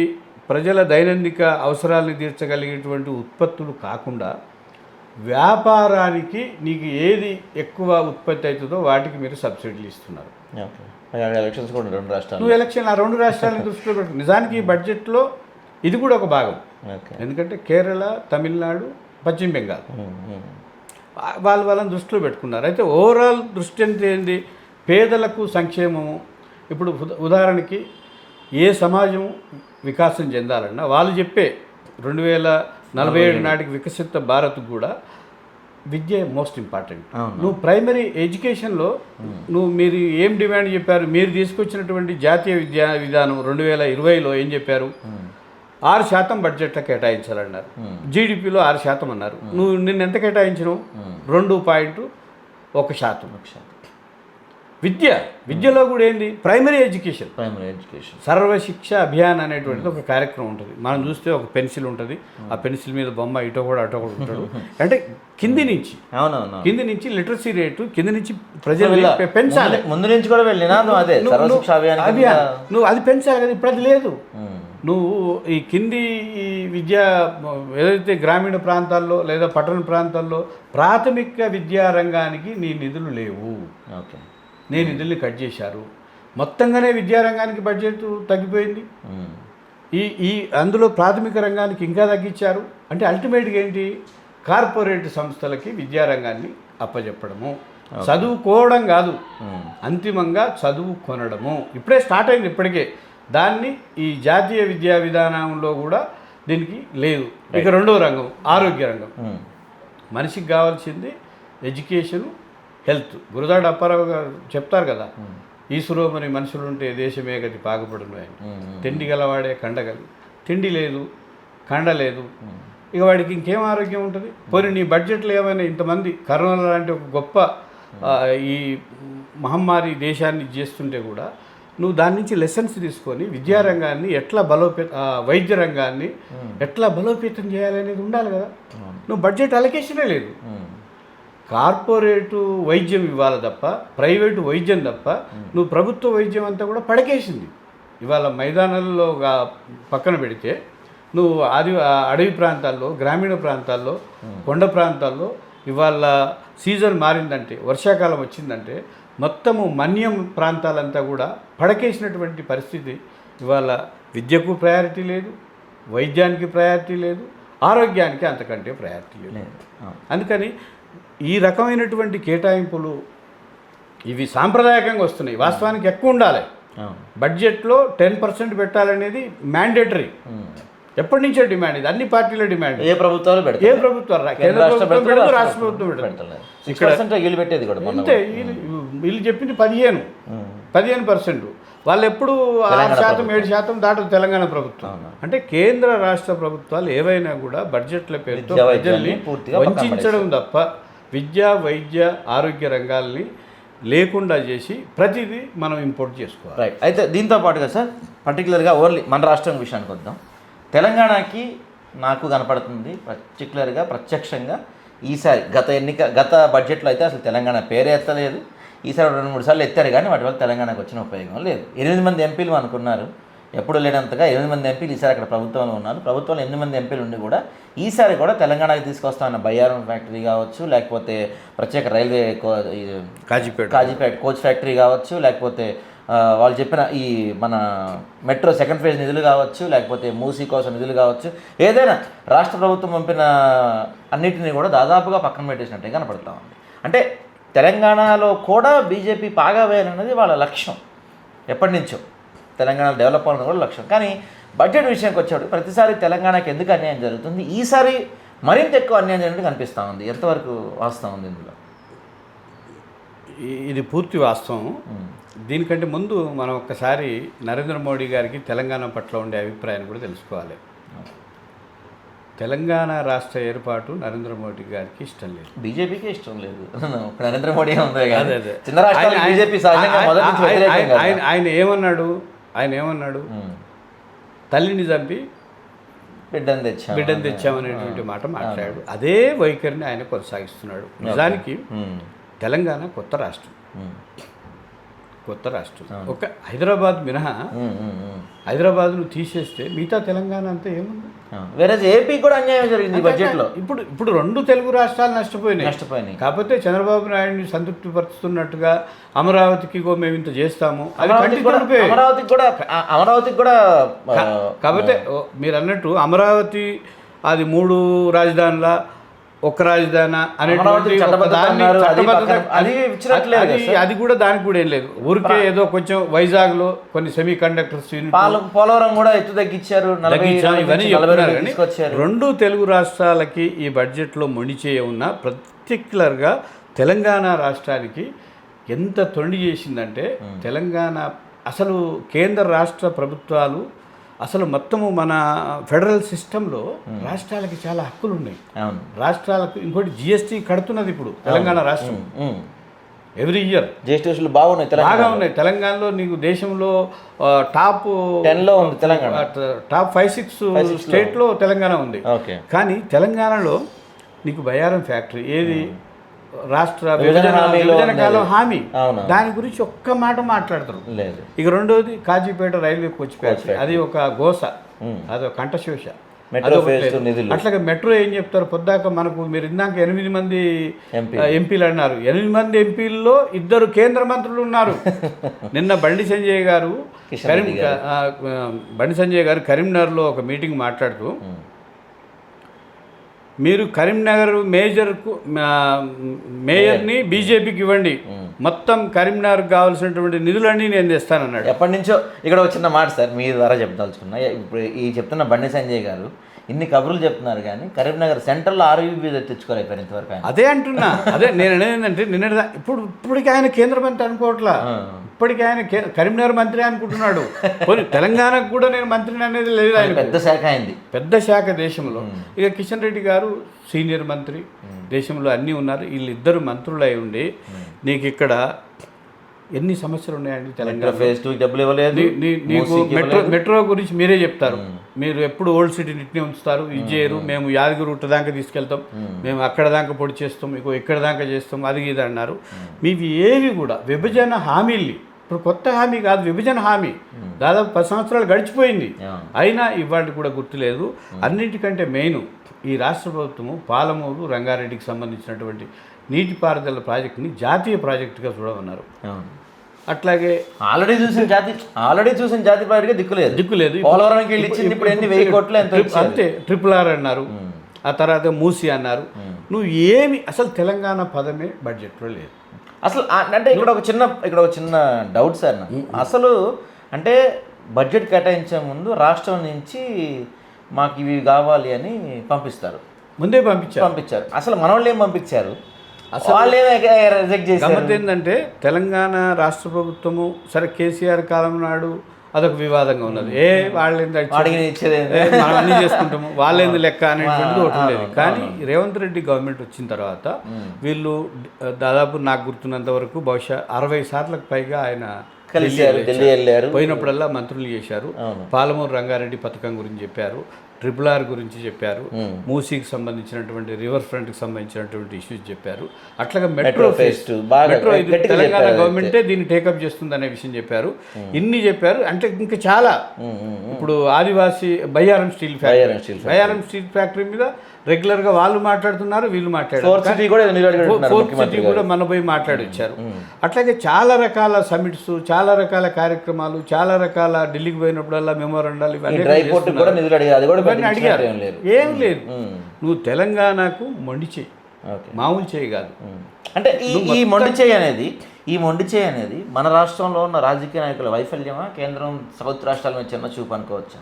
ప్రజల దైనందిక అవసరాలను తీర్చగలిగేటువంటి ఉత్పత్తులు కాకుండా వ్యాపారానికి నీకు ఏది ఎక్కువ ఉత్పత్తి అవుతుందో వాటికి మీరు సబ్సిడీలు ఇస్తున్నారు. ఎలక్షన్స్ కూడా 2 రాష్ట్రాలు, నువ్వు ఎలక్షన్ ఆ 2 రాష్ట్రాలను దృష్టిలో పెట్టు. నిజానికి ఈ బడ్జెట్లో ఇది కూడా ఒక భాగం. ఎందుకంటే కేరళ, తమిళనాడు, పశ్చిమ బెంగాల్ వాళ్ళని దృష్టిలో పెట్టుకున్నారు. అయితే ఓవరాల్ దృష్టి అంటే ఏంది? పేదలకు సంక్షేమము. ఇప్పుడు ఉదాహరణకి ఏ సమాజం వికాసం చెందాలన్నా వాళ్ళు చెప్పే 2047 నాటికి వికసిత భారత్ కూడా విద్య మోస్ట్ ఇంపార్టెంట్. నువ్వు ప్రైమరీ ఎడ్యుకేషన్లో మీరు ఏం డిమాండ్ చెప్పారు? మీరు తీసుకొచ్చినటువంటి జాతీయ విద్యా విధానం 2020లో ఏం చెప్పారు? 6% బడ్జెట్లో కేటాయించాలన్నారు. జీడిపిలో 6% అన్నారు. నువ్వు నిన్న ఎంత కేటాయించినావు? 2.1%. విద్యలో కూడా ఏంది? Primary education. సర్వశిక్ష అభియాన్ అనేటువంటిది ఒక కార్యక్రమం ఉంటుంది. మనం చూస్తే ఒక పెన్సిల్ ఉంటుంది, ఆ పెన్సిల్ మీద బొమ్మ అటో కూడా ఉంటాడు. అంటే కింది నుంచి లిటరసీ రేటు కింది నుంచి ప్రజలు పెంచాలి. ముందు నుంచి కూడా అదే సర్వశిక్ష అభియాన్. నువ్వు అది పెంచాలి కదా. ఇప్పుడు అది లేదు. నువ్వు ఈ కింది విద్యా ఏదైతే గ్రామీణ ప్రాంతాల్లో లేదా పట్టణ ప్రాంతాల్లో ప్రాథమిక విద్యా రంగానికి నీ నిధులు లేవు. నేను నిధుల్ని కట్ చేశారు. మొత్తంగానే విద్యారంగానికి బడ్జెట్ తగ్గిపోయింది. ఈ అందులో ప్రాథమిక రంగానికి ఇంకా తగ్గించారు. అంటే అల్టిమేట్గా ఏంటి? కార్పొరేట్ సంస్థలకి విద్యారంగాన్ని అప్పచెప్పడము, చదువుకోవడం కాదు, అంతిమంగా చదువు కొనడము ఇప్పుడే స్టార్ట్ అయింది. ఇప్పటికే దాన్ని ఈ జాతీయ విద్యా విధానంలో కూడా దీనికి లేదు. ఇక 2వ రంగం ఆరోగ్య రంగం. మనిషికి కావాల్సింది ఎడ్యుకేషను, హెల్త్. గురజాడ అప్పారావు గారు చెప్తారు కదా, ఈశ్వరోమని మనుషులుంటే దేశమే గతి పాగుపడును అని. తిండి గలవాడే కండగలి. తిండి లేదు, కండ లేదు, ఇక వాడికి ఇంకేం ఆరోగ్యం ఉంటుంది? పోనీ నీ బడ్జెట్లో ఏమైనా ఇంతమంది కరోనా లాంటి ఒక గొప్ప ఈ మహమ్మారి దేశాన్ని చేస్తుంటే కూడా నువ్వు దాని నుంచి లెసన్స్ తీసుకొని విద్యారంగాన్ని ఎట్లా వైద్య రంగాన్ని ఎట్లా బలోపేతం చేయాలనేది ఉండాలి కదా. నువ్వు బడ్జెట్ అలొకేషనే లేదు. కార్పొరేటు వైద్యం ఇవ్వాలి తప్ప, ప్రైవేటు వైద్యం తప్ప నువ్వు ప్రభుత్వ వైద్యం అంతా కూడా పడకేసింది. ఇవాళ మైదానాల్లో పక్కన పెడితే నువ్వు అడవి ప్రాంతాల్లో, గ్రామీణ ప్రాంతాల్లో, కొండ ప్రాంతాల్లో ఇవాళ సీజన్ మారిందంటే, వర్షాకాలం వచ్చిందంటే మొత్తము మన్యం ప్రాంతాలంతా కూడా పడకేసినటువంటి పరిస్థితి. ఇవాళ విద్యకు ప్రయారిటీ లేదు, వైద్యానికి ప్రయారిటీ లేదు, ఆరోగ్యానికి అంతకంటే ప్రయారిటీ లేదు. అందుకని ఈ రకమైనటువంటి కేటాయింపులు ఇవి సాంప్రదాయకంగా వస్తున్నాయి. వాస్తవానికి ఎక్కువ ఉండాలి. బడ్జెట్లో 10% పెట్టాలనేది మ్యాండేటరీ. ఎప్పటి నుంచో డిమాండ్ ఇది, అన్ని పార్టీల డిమాండ్. ఏ ప్రభుత్వాలు ఏ పెడతారు? ప్రభుత్వాలు కేంద్ర రాష్ట్ర ప్రభుత్వం పెడతారు, రాష్ట్ర ప్రభుత్వం పెడతారు. పెడతలేదు. 6% వీళ్ళు పెట్టేది కూడా మొన్న అంతే. వీళ్ళు చెప్పింది 15%. వాళ్ళు ఎప్పుడు 6%, 7% దాటదు తెలంగాణ ప్రభుత్వం. అంటే కేంద్ర రాష్ట్ర ప్రభుత్వాలు ఏవైనా కూడా బడ్జెట్ల పేరుతో విద్యా ప్రజల్ని వైద్యాన్ని పూర్తిగా వంచడం తప్ప విద్యా, వైద్య, ఆరోగ్య రంగాల్ని లేకుండా చేసి ప్రతిదీ మనం ఇంపోర్ట్ చేసుకోవాలి. రైట్. అయితే దీంతో పాటుగా సార్ పర్టికులర్గా ఓన్లీ మన రాష్ట్రం విషయానికి వద్దాం. తెలంగాణకి నాకు కనపడుతుంది పర్టికులర్గా ప్రత్యక్షంగా ఈసారి గత బడ్జెట్లో అయితే అసలు తెలంగాణ పేరే ఎత్తలేదు. ఈసారి 2-3 సార్లు ఎత్తారు కానీ వాటి వల్ల తెలంగాణకు వచ్చిన ఉపయోగం లేదు. 8 మంది ఎంపీలు అనుకున్నారు, ఎప్పుడు లేనంతగా 8 మంది ఎంపీలు ఈసారి అక్కడ ప్రభుత్వంలో ఉన్నారు. ప్రభుత్వంలో 8 మంది ఎంపీలు ఉండి కూడా ఈసారి కూడా తెలంగాణకి తీసుకొస్తామన్న బయ్యారం ఫ్యాక్టరీ కావచ్చు, లేకపోతే ప్రత్యేక రైల్వే కాజీపేట కోచ్ ఫ్యాక్టరీ కావచ్చు, లేకపోతే వాళ్ళు చెప్పిన ఈ మన మెట్రో సెకండ్ ఫేజ్ నిధులు కావచ్చు, లేకపోతే మూసీ కోసం నిధులు కావచ్చు, ఏదైనా రాష్ట్ర ప్రభుత్వం పంపిన అన్నిటిని కూడా దాదాపుగా పక్కన పెట్టేసినట్టే కనపడతా ఉంది. అంటే తెలంగాణలో కూడా బీజేపీ పాగా వేయాలన్నది వాళ్ళ లక్ష్యం, ఎప్పటి నుంచో తెలంగాణ డెవలప్ అవ్వడం కూడా లక్ష్యం. కానీ బడ్జెట్ విషయానికి వచ్చేవాడు ప్రతిసారి తెలంగాణకి ఎందుకు అన్యాయం జరుగుతుంది, ఈసారి మరింత ఎక్కువ అన్యాయం జరిగినట్టు కనిపిస్తూ ఉంది. ఎంతవరకు వాస్తవం ఉంది ఇందులో? ఇది పూర్తి వాస్తవం. దీనికంటే ముందు మనం ఒక్కసారి నరేంద్ర మోడీ గారికి తెలంగాణ పట్ల ఉండే అభిప్రాయాన్ని కూడా తెలుసుకోవాలి. తెలంగాణ రాష్ట్ర ఏర్పాటు నరేంద్ర మోడీ గారికి ఇష్టం లేదు, బీజేపీకి ఇష్టం లేదు. నరేంద్ర మోడీ ఉందే కానీ చిన్న రాష్ట్రాలు బీజేపీ సహజంగా మొదటి నుంచి వ్యతిరేకం కదా. ఆయన ఏమన్నాడు తల్లిని చంపి బిడ్డను తెచ్చామనేటువంటి మాట మాట్లాడాడు. అదే వైఖరిని ఆయన కొనసాగిస్తున్నాడు. నిజానికి తెలంగాణ కొత్త రాష్ట్రం. ఒక హైదరాబాద్ మినహా హైదరాబాద్ను తీసేస్తే మిగతా తెలంగాణ అంతా ఏముంది? వేరే ఏపీ కూడా అన్యాయం జరిగింది బడ్జెట్లో. ఇప్పుడు 2 తెలుగు రాష్ట్రాలు నష్టపోయినాయి. కాకపోతే చంద్రబాబు నాయుడిని సంతృప్తి పరుస్తున్నట్టుగా అమరావతికి మేము ఇంత చేస్తాము, అమరావతికి కూడా కాకపోతే మీరు అన్నట్టు అమరావతి అది 3 రాజధానుల ఒక్క రాజధాని అనేటువంటి అది కూడా దానికి కూడా ఏం లేదు. ఊరికే ఏదో కొంచెం వైజాగ్లో కొన్ని సెమీ కండక్టర్స్ పోలవరం కూడా ఎత్తు తగ్గించారు, ఇవన్నీ చెప్తున్నారు. కానీ 2 తెలుగు రాష్ట్రాలకి ఈ బడ్జెట్లో మొండిచేయ ఉన్న పర్టిక్యులర్గా తెలంగాణ రాష్ట్రానికి ఎంత తొండి చేసిందంటే తెలంగాణ అసలు కేంద్ర రాష్ట్ర ప్రభుత్వాలు అసలు మొత్తము మన ఫెడరల్ సిస్టంలో రాష్ట్రాలకి చాలా హక్కులు ఉన్నాయి. రాష్ట్రాలకు ఇంకోటి జిఎస్టీ కడుతున్నది ఇప్పుడు తెలంగాణ రాష్ట్రం. ఎవ్రీ ఇయర్ జిఎస్టీ బాగా ఉన్నాయి. తెలంగాణలో నీకు దేశంలో టాప్ 10లో ఉంది తెలంగాణ, టాప్ 5-6 స్టేట్లో తెలంగాణ ఉంది. కానీ తెలంగాణలో నీకు బయ్యారం ఫ్యాక్టరీ ఏది రాష్ట్ర విభజన కాలం హామీ, దాని గురించి ఒక్క మాట మాట్లాడతారు. ఇక రెండోది కాజీపేట రైల్వే కోచ్ ఫ్యాక్టరీ, అది ఒక గోస, అది ఒక కంఠశోష. అట్లాగే మెట్రో ఏం చెప్తారు పొద్దాక మనకు, మీరు ఇందాక 8 మంది ఎంపీలు అన్నారు. 8 మంది ఎంపీల్లో 2 కేంద్ర మంత్రులు ఉన్నారు. నిన్న బండి సంజయ్ గారు కరీంనగర్లో ఒక మీటింగ్ మాట్లాడుతూ, మీరు కరీంనగర్ మేయర్ని బీజేపీకి ఇవ్వండి, మొత్తం కరీంనగర్కి కావాల్సినటువంటి నిధులన్నీ నేను తెస్తానన్నాడు. ఎప్పటి నుంచో ఇక్కడ వచ్చిన మాట సార్ మీ ద్వారా చెప్పదలుచుకున్నా. ఇప్పుడు ఈ చెప్తున్న బండి సంజయ్ గారు ఇన్ని కబుర్లు చెప్తున్నారు కానీ కరీంనగర్ సెంట్రల్లో ఆర్యూబీ తెచ్చుకోలేకపోయారు ఇంతవరకు. అదే అంటున్నా, నేను అనేది ఏంటంటే ఇప్పటికి ఆయన కేంద్ర మంత్రి అనుకోవట్లా, ఇప్పటికీ ఆయన కరీంనగర్ మంత్రి అనుకుంటున్నాడు. తెలంగాణకు కూడా నేను మంత్రిని అనేది లేదు. ఆయన పెద్ద శాఖ దేశంలో. ఇక కిషన్ రెడ్డి గారు సీనియర్ మంత్రి, దేశంలో అన్నీ ఉన్నారు. వీళ్ళిద్దరు మంత్రులు అయి ఉండి నీకు ఇక్కడ ఎన్ని సమస్యలు ఉన్నాయండి తెలంగాణ. నీకు మెట్రో గురించి మీరే చెప్తారు. మీరు ఎప్పుడు ఓల్డ్ సిటీని ఇట్నే ఉంచుతారు, ఇది చేయరు, మేము యాదగిరి రూట్ దాకా తీసుకెళ్తాం, మేము అక్కడ దాకా పొడి చేస్తాం, ఇక్కడ దాకా చేస్తాం, అది ఇది అన్నారు. మీవి ఏవి కూడా విభజన హామీల్ని, ఇప్పుడు కొత్త హామీ కాదు, విభజన హామీ దాదాపు 10 సంవత్సరాలు గడిచిపోయింది, అయినా ఇవాళ కూడా గుర్తులేదు. అన్నిటికంటే మెయిన్ ఈ రాష్ట్ర ప్రభుత్వము పాలమూరు రంగారెడ్డికి సంబంధించినటువంటి నీటిపారుదల ప్రాజెక్టుని జాతీయ ప్రాజెక్టుగా చూడమన్నారు. అట్లాగే ఆల్రెడీ చూసిన జాతీయ ప్రాజెక్టుగా దిక్కులేదు. పోలవరానికి వెళ్ళి ఇచ్చింది ఇప్పుడు 1000 కోట్లు అంతే. RRR అన్నారు, ఆ తర్వాత మూసి అన్నారు. నువ్వు ఏమి అసలు తెలంగాణ పదమే బడ్జెట్లో లేదు అసలు. అంటే ఇక్కడ ఒక చిన్న డౌట్ సార్ నాకు. అసలు అంటే బడ్జెట్ కేటాయించే ముందు రాష్ట్రం నుంచి మాకు ఇవి కావాలి అని పంపిస్తారు. ముందే పంపించారు. అసలు మన వాళ్ళు ఏం పంపించారు, వాళ్ళే రిజెక్ట్ చేశారు. గమ్మత్ ఏంటంటే తెలంగాణ రాష్ట్ర ప్రభుత్వము సరే కేసీఆర్ కాలం నాడు అదొక వివాదంగా ఉన్నది. వాళ్ళేంది మనం అన్నీ చేసుకుంటాము, వాళ్ళేంది లెక్క అనేటువంటిది ఒకటి ఉండేది. కానీ రేవంత్ రెడ్డి గవర్నమెంట్ వచ్చిన తర్వాత వీళ్ళు దాదాపు నాకు గుర్తున్నంత వరకు బహుశా 60 సార్లకు పైగా ఆయన ఢిల్లీ వెళ్ళారు. పోయినప్పుడల్లా మంత్రులు చేశారు. పాలమూరు రంగారెడ్డి పథకం గురించి చెప్పారు, RRR గురించి చెప్పారు, మూసీకి సంబంధించినటువంటి రివర్ ఫ్రంట్కి సంబంధించినటువంటి ఇష్యూస్ చెప్పారు. అట్లాగే మెట్రో తెలంగాణ గవర్నమెంటే దీన్ని టేకప్ చేస్తుంది అనే విషయం చెప్పారు. ఇన్ని చెప్పారు అంటే ఇంకా చాలా. ఇప్పుడు ఆదివాసీ బయ్యారం స్టీల్ ఫ్యాక్టరీ మీద రెగ్యులర్గా వాళ్ళు మాట్లాడుతున్నారు, వీళ్ళు మాట్లాడారు, కూడా మన పోయి మాట్లాడొచ్చారు. అట్లాగే చాలా రకాల సమిట్స్, చాలా రకాల కార్యక్రమాలు, చాలా రకాల ఢిల్లీకి పోయినప్పుడల్లా మెమోరండాలు ఇవన్నీ అడిగారు. ఏం లేదు, నువ్వు తెలంగాణకు మొండి చేయి, మామూలు చేయి కాదు. అంటే ఈ మొండి చేయి అనేది మన రాష్ట్రంలో ఉన్న రాజకీయ నాయకుల వైఫల్యమా, కేంద్రం సౌత్ రాష్ట్రాల మీద చిన్న చూపు అనుకోవచ్చా?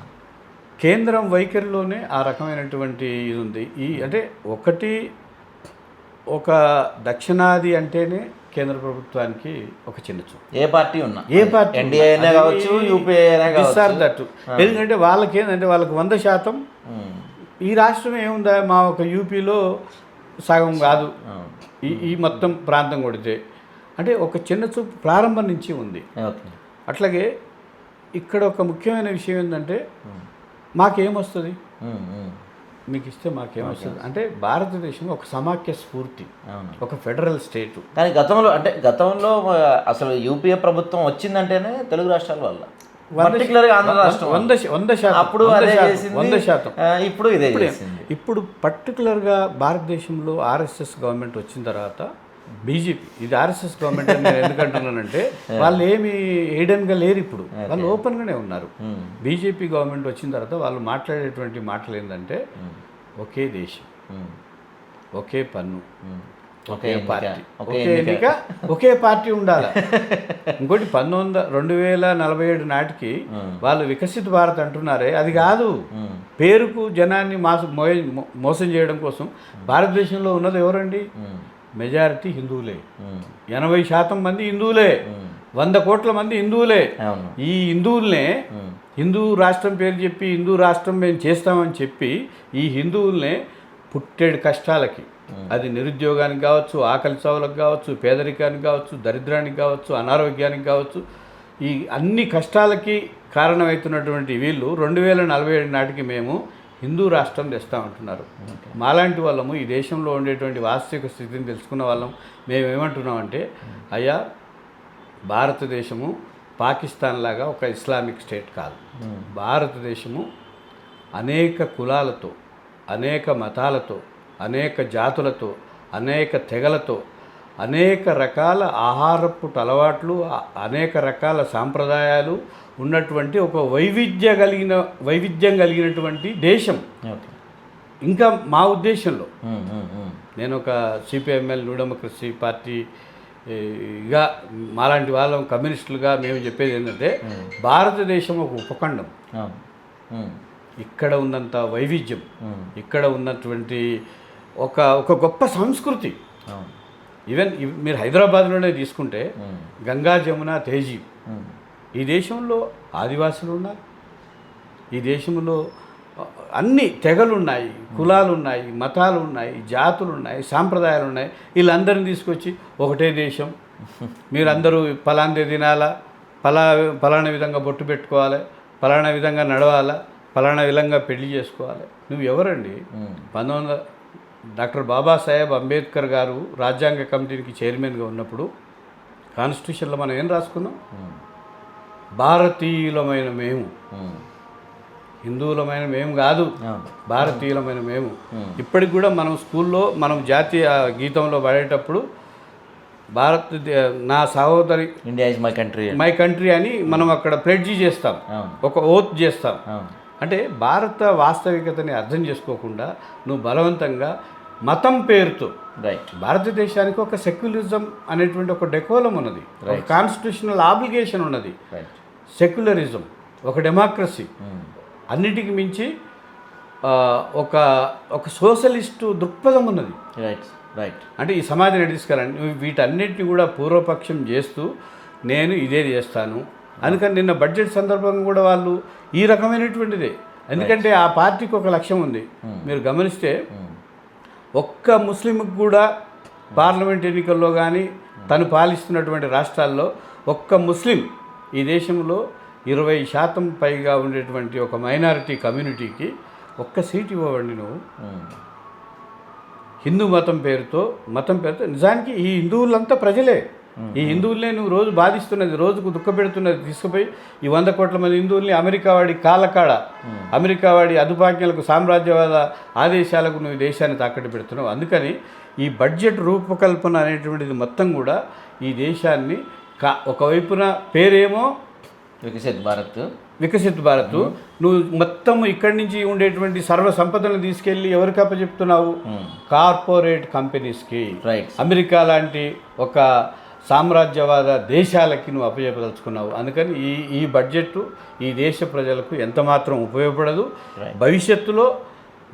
కేంద్రం వైఖరిలోనే ఆ రకమైనటువంటి ఇది ఉంది. అంటే ఒక దక్షిణాది అంటేనే కేంద్ర ప్రభుత్వానికి ఒక చిన్న చూపు. ఏ పార్టీ ఎన్డీఏ కావచ్చు, యూపీఏ దట్టు. ఎందుకంటే వాళ్ళకి ఏంటంటే వాళ్ళకి 100% ఈ రాష్ట్రం ఏముందా, మా ఒక యూపీలో సగం కాదు ఈ మొత్తం ప్రాంతం కొడితే అంటే ఒక చిన్న చూపు ప్రారంభం నుంచి ఉంది. అట్లాగే ఇక్కడ ఒక ముఖ్యమైన విషయం ఏంటంటే మాకేమొస్తుంది, మీకు ఇస్తే మాకేమొస్తుంది అంటే భారతదేశం ఒక సమాఖ్య స్ఫూర్తి, ఒక ఫెడరల్ స్టేట్. కానీ గతంలో అసలు యూపీఏ ప్రభుత్వం వచ్చిందంటేనే తెలుగు రాష్ట్రాల వల్ల, పర్టికులర్గా ఆంధ్ర రాష్ట్రం 100% అప్పుడు 100%. ఇప్పుడు ఇదే ఇప్పుడు పర్టికులర్గా భారతదేశంలో ఆర్ఎస్ఎస్ గవర్నమెంట్ వచ్చిన తర్వాత బీజేపీ, ఇది ఆర్ఎస్ఎస్ గవర్నమెంట్ అని నేను ఎందుకంటున్నానంటే వాళ్ళు ఏమి ఎయిడెన్గా లేరు, ఇప్పుడు వాళ్ళు ఓపెన్గానే ఉన్నారు. బీజేపీ గవర్నమెంట్ వచ్చిన తర్వాత వాళ్ళు మాట్లాడేటువంటి మాటలు ఏంటంటే ఒకే దేశం, ఒకే పన్ను, ఒకే పార్టీ, ఒకే ఎన్నిక, ఒకే పార్టీ ఉండాలి. ఇంకోటి 2047 నాటికి వాళ్ళు వికసిత భారత్ అంటున్నారే, అది కాదు. పేరుకు జనాన్ని మోసం చేయడం కోసం భారతదేశంలో ఉన్నది ఎవరండి? మెజారిటీ హిందువులే, 80% మంది హిందువులే, 100 కోట్ల మంది హిందువులే. ఈ హిందువులనే హిందూ రాష్ట్రం పేరు చెప్పి హిందూ రాష్ట్రం మేము చేస్తామని చెప్పి ఈ హిందువులనే పుట్టేడు కష్టాలకి, అది నిరుద్యోగానికి కావచ్చు, ఆకలి చావులకు కావచ్చు, పేదరికానికి కావచ్చు, దరిద్రానికి కావచ్చు, అనారోగ్యానికి కావచ్చు, ఈ అన్ని కష్టాలకి కారణమవుతున్నటువంటి వీళ్ళు 2047 నాటికి మేము హిందూ రాష్ట్రం తెస్తామంటున్నారు. మాలాంటి వాళ్ళము ఈ దేశంలో ఉండేటువంటి వాస్తవిక స్థితిని తెలుసుకున్న వాళ్ళం మేమేమంటున్నామంటే, అయ్యా భారతదేశము పాకిస్తాన్ లాగా ఒక ఇస్లామిక్ స్టేట్ కాదు. భారతదేశము అనేక కులాలతో, అనేక మతాలతో, అనేక జాతులతో, అనేక తెగలతో, అనేక రకాల ఆహారపు అలవాట్లు, అనేక రకాల సాంప్రదాయాలు ఉన్నటువంటి ఒక వైవిధ్యం కలిగినటువంటి దేశం. ఇంకా మా ఉద్దేశంలో నేను ఒక సిపిఎంఎల్ న్యూ డెమోక్రసీ పార్టీగా మాలాంటి వాళ్ళం కమ్యూనిస్టులుగా మేము చెప్పేది ఏంటంటే భారతదేశం ఒక ఉపఖండం. ఇక్కడ ఉన్నంత వైవిధ్యం, ఇక్కడ ఉన్నటువంటి ఒక గొప్ప సంస్కృతి. ఈవెన్ మీరు హైదరాబాద్లోనే తీసుకుంటే గంగా జమున తేజీబ్, ఈ దేశంలో ఆదివాసులు ఉన్నారు, ఈ దేశంలో అన్ని తెగలు ఉన్నాయి, కులాలు ఉన్నాయి, మతాలు ఉన్నాయి, జాతులు ఉన్నాయి, సాంప్రదాయాలు ఉన్నాయి. వీళ్ళందరినీ తీసుకొచ్చి ఒకటే దేశం, మీరందరూ పలాంటి తినాలా, పలానా విధంగా బొట్టు పెట్టుకోవాలి, పలానా విధంగా నడవాలా, పలానా విధంగా పెళ్లి చేసుకోవాలి. నువ్వు ఎవరండి? డాక్టర్ బాబాసాహెబ్ అంబేద్కర్ గారు రాజ్యాంగ కమిటీకి చైర్మన్గా ఉన్నప్పుడు కాన్స్టిట్యూషన్లో మనం ఏం రాసుకున్నాం? భారతీయులమైన మేము, హిందువులమైన మేము కాదు, భారతీయులమైన మేము. ఇప్పటికి కూడా మనం స్కూల్లో మనం జాతీయ గీతంలో పడేటప్పుడు నా సహోదరి ఇండియా ఇస్ మై కంట్రీ అని మనం అక్కడ ప్లెడ్జి చేస్తాం, ఒక ఓత్ చేస్తాం. అంటే భారత వాస్తవికతని అర్థం చేసుకోకుండా నువ్వు బలవంతంగా మతం పేరుతో, భారతదేశానికి ఒక సెక్యులరిజం అనేటువంటి ఒక డెకోలం ఉన్నది, ఒక కాన్స్టిట్యూషనల్ ఆబ్లిగేషన్ ఉన్నది, సెక్యులరిజం, ఒక డెమోక్రసీ. అన్నిటికి మించి ఒక ఒక సోషలిస్టు దృక్పథం ఉన్నది. Right right. అంటే ఈ సమాజాన్ని తీసుకురండి వీటన్నిటిని కూడా పూర్వపక్షం చేస్తూ నేను ఇదే చేస్తాను. అందుకని నిన్న బడ్జెట్ సందర్భంగా కూడా వాళ్ళు ఈ రకమైనటువంటిదే. ఎందుకంటే ఆ పార్టీకి ఒక లక్ష్యం ఉంది. మీరు గమనిస్తే ఒక్క ముస్లింకి కూడా పార్లమెంట్ ఎన్నికల్లో కానీ తను పాలిస్తున్నటువంటి రాష్ట్రాల్లో ఒక్క ముస్లిం ఈ దేశంలో 20% పైగా ఉండేటువంటి ఒక మైనారిటీ కమ్యూనిటీకి ఒక్క సీట్ ఇవ్వండి నువ్వు. హిందూ మతం పేరుతో నిజానికి ఈ హిందువులంతా ప్రజలే. ఈ హిందువులనే నువ్వు రోజు బాధిస్తున్నది, రోజుకు దుఃఖపెడుతున్నది. తీసుకుపోయి ఈ 100 కోట్ల మంది హిందువుల్ని అమెరికా వాడి కాలకాడ, అమెరికా వాడి అదుపాజ్ఞలకు, సామ్రాజ్యవాద ఆదేశాలకు నువ్వు దేశాన్ని తాకట్టు పెడుతున్నావు. అందుకని ఈ బడ్జెట్ రూపకల్పన అనేటువంటిది మొత్తం కూడా ఈ దేశాన్ని ఒకవైపున పేరేమో వికసిత్ భారత్, నువ్వు మొత్తం ఇక్కడి నుంచి ఉండేటువంటి సర్వ సంపదను తీసుకెళ్ళి ఎవరికి అప్పచెప్తున్నావు? కార్పొరేట్ కంపెనీస్కి, అమెరికా లాంటి ఒక సామ్రాజ్యవాద దేశాలకి నువ్వు అప్పచెప్పదలుచుకున్నావు. అందుకని ఈ బడ్జెట్ ఈ దేశ ప్రజలకు ఎంతమాత్రం ఉపయోగపడదు. భవిష్యత్తులో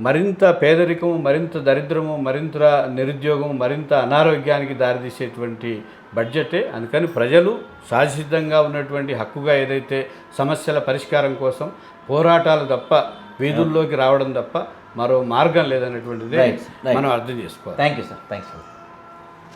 మరింత పేదరికము, మరింత దరిద్రము, మరింత నిరుద్యోగం, మరింత అనారోగ్యానికి దారితీసేటువంటి బడ్జెటే. అందుకని ప్రజలు సహసిద్ధంగా ఉన్నటువంటి హక్కుగా ఏదైతే సమస్యల పరిష్కారం కోసం పోరాటాలు తప్ప, వీధుల్లోకి రావడం తప్ప మరో మార్గం లేదనేటువంటిది మనం అర్థం చేసుకోవాలి. Thank you sir. థ్యాంక్స్.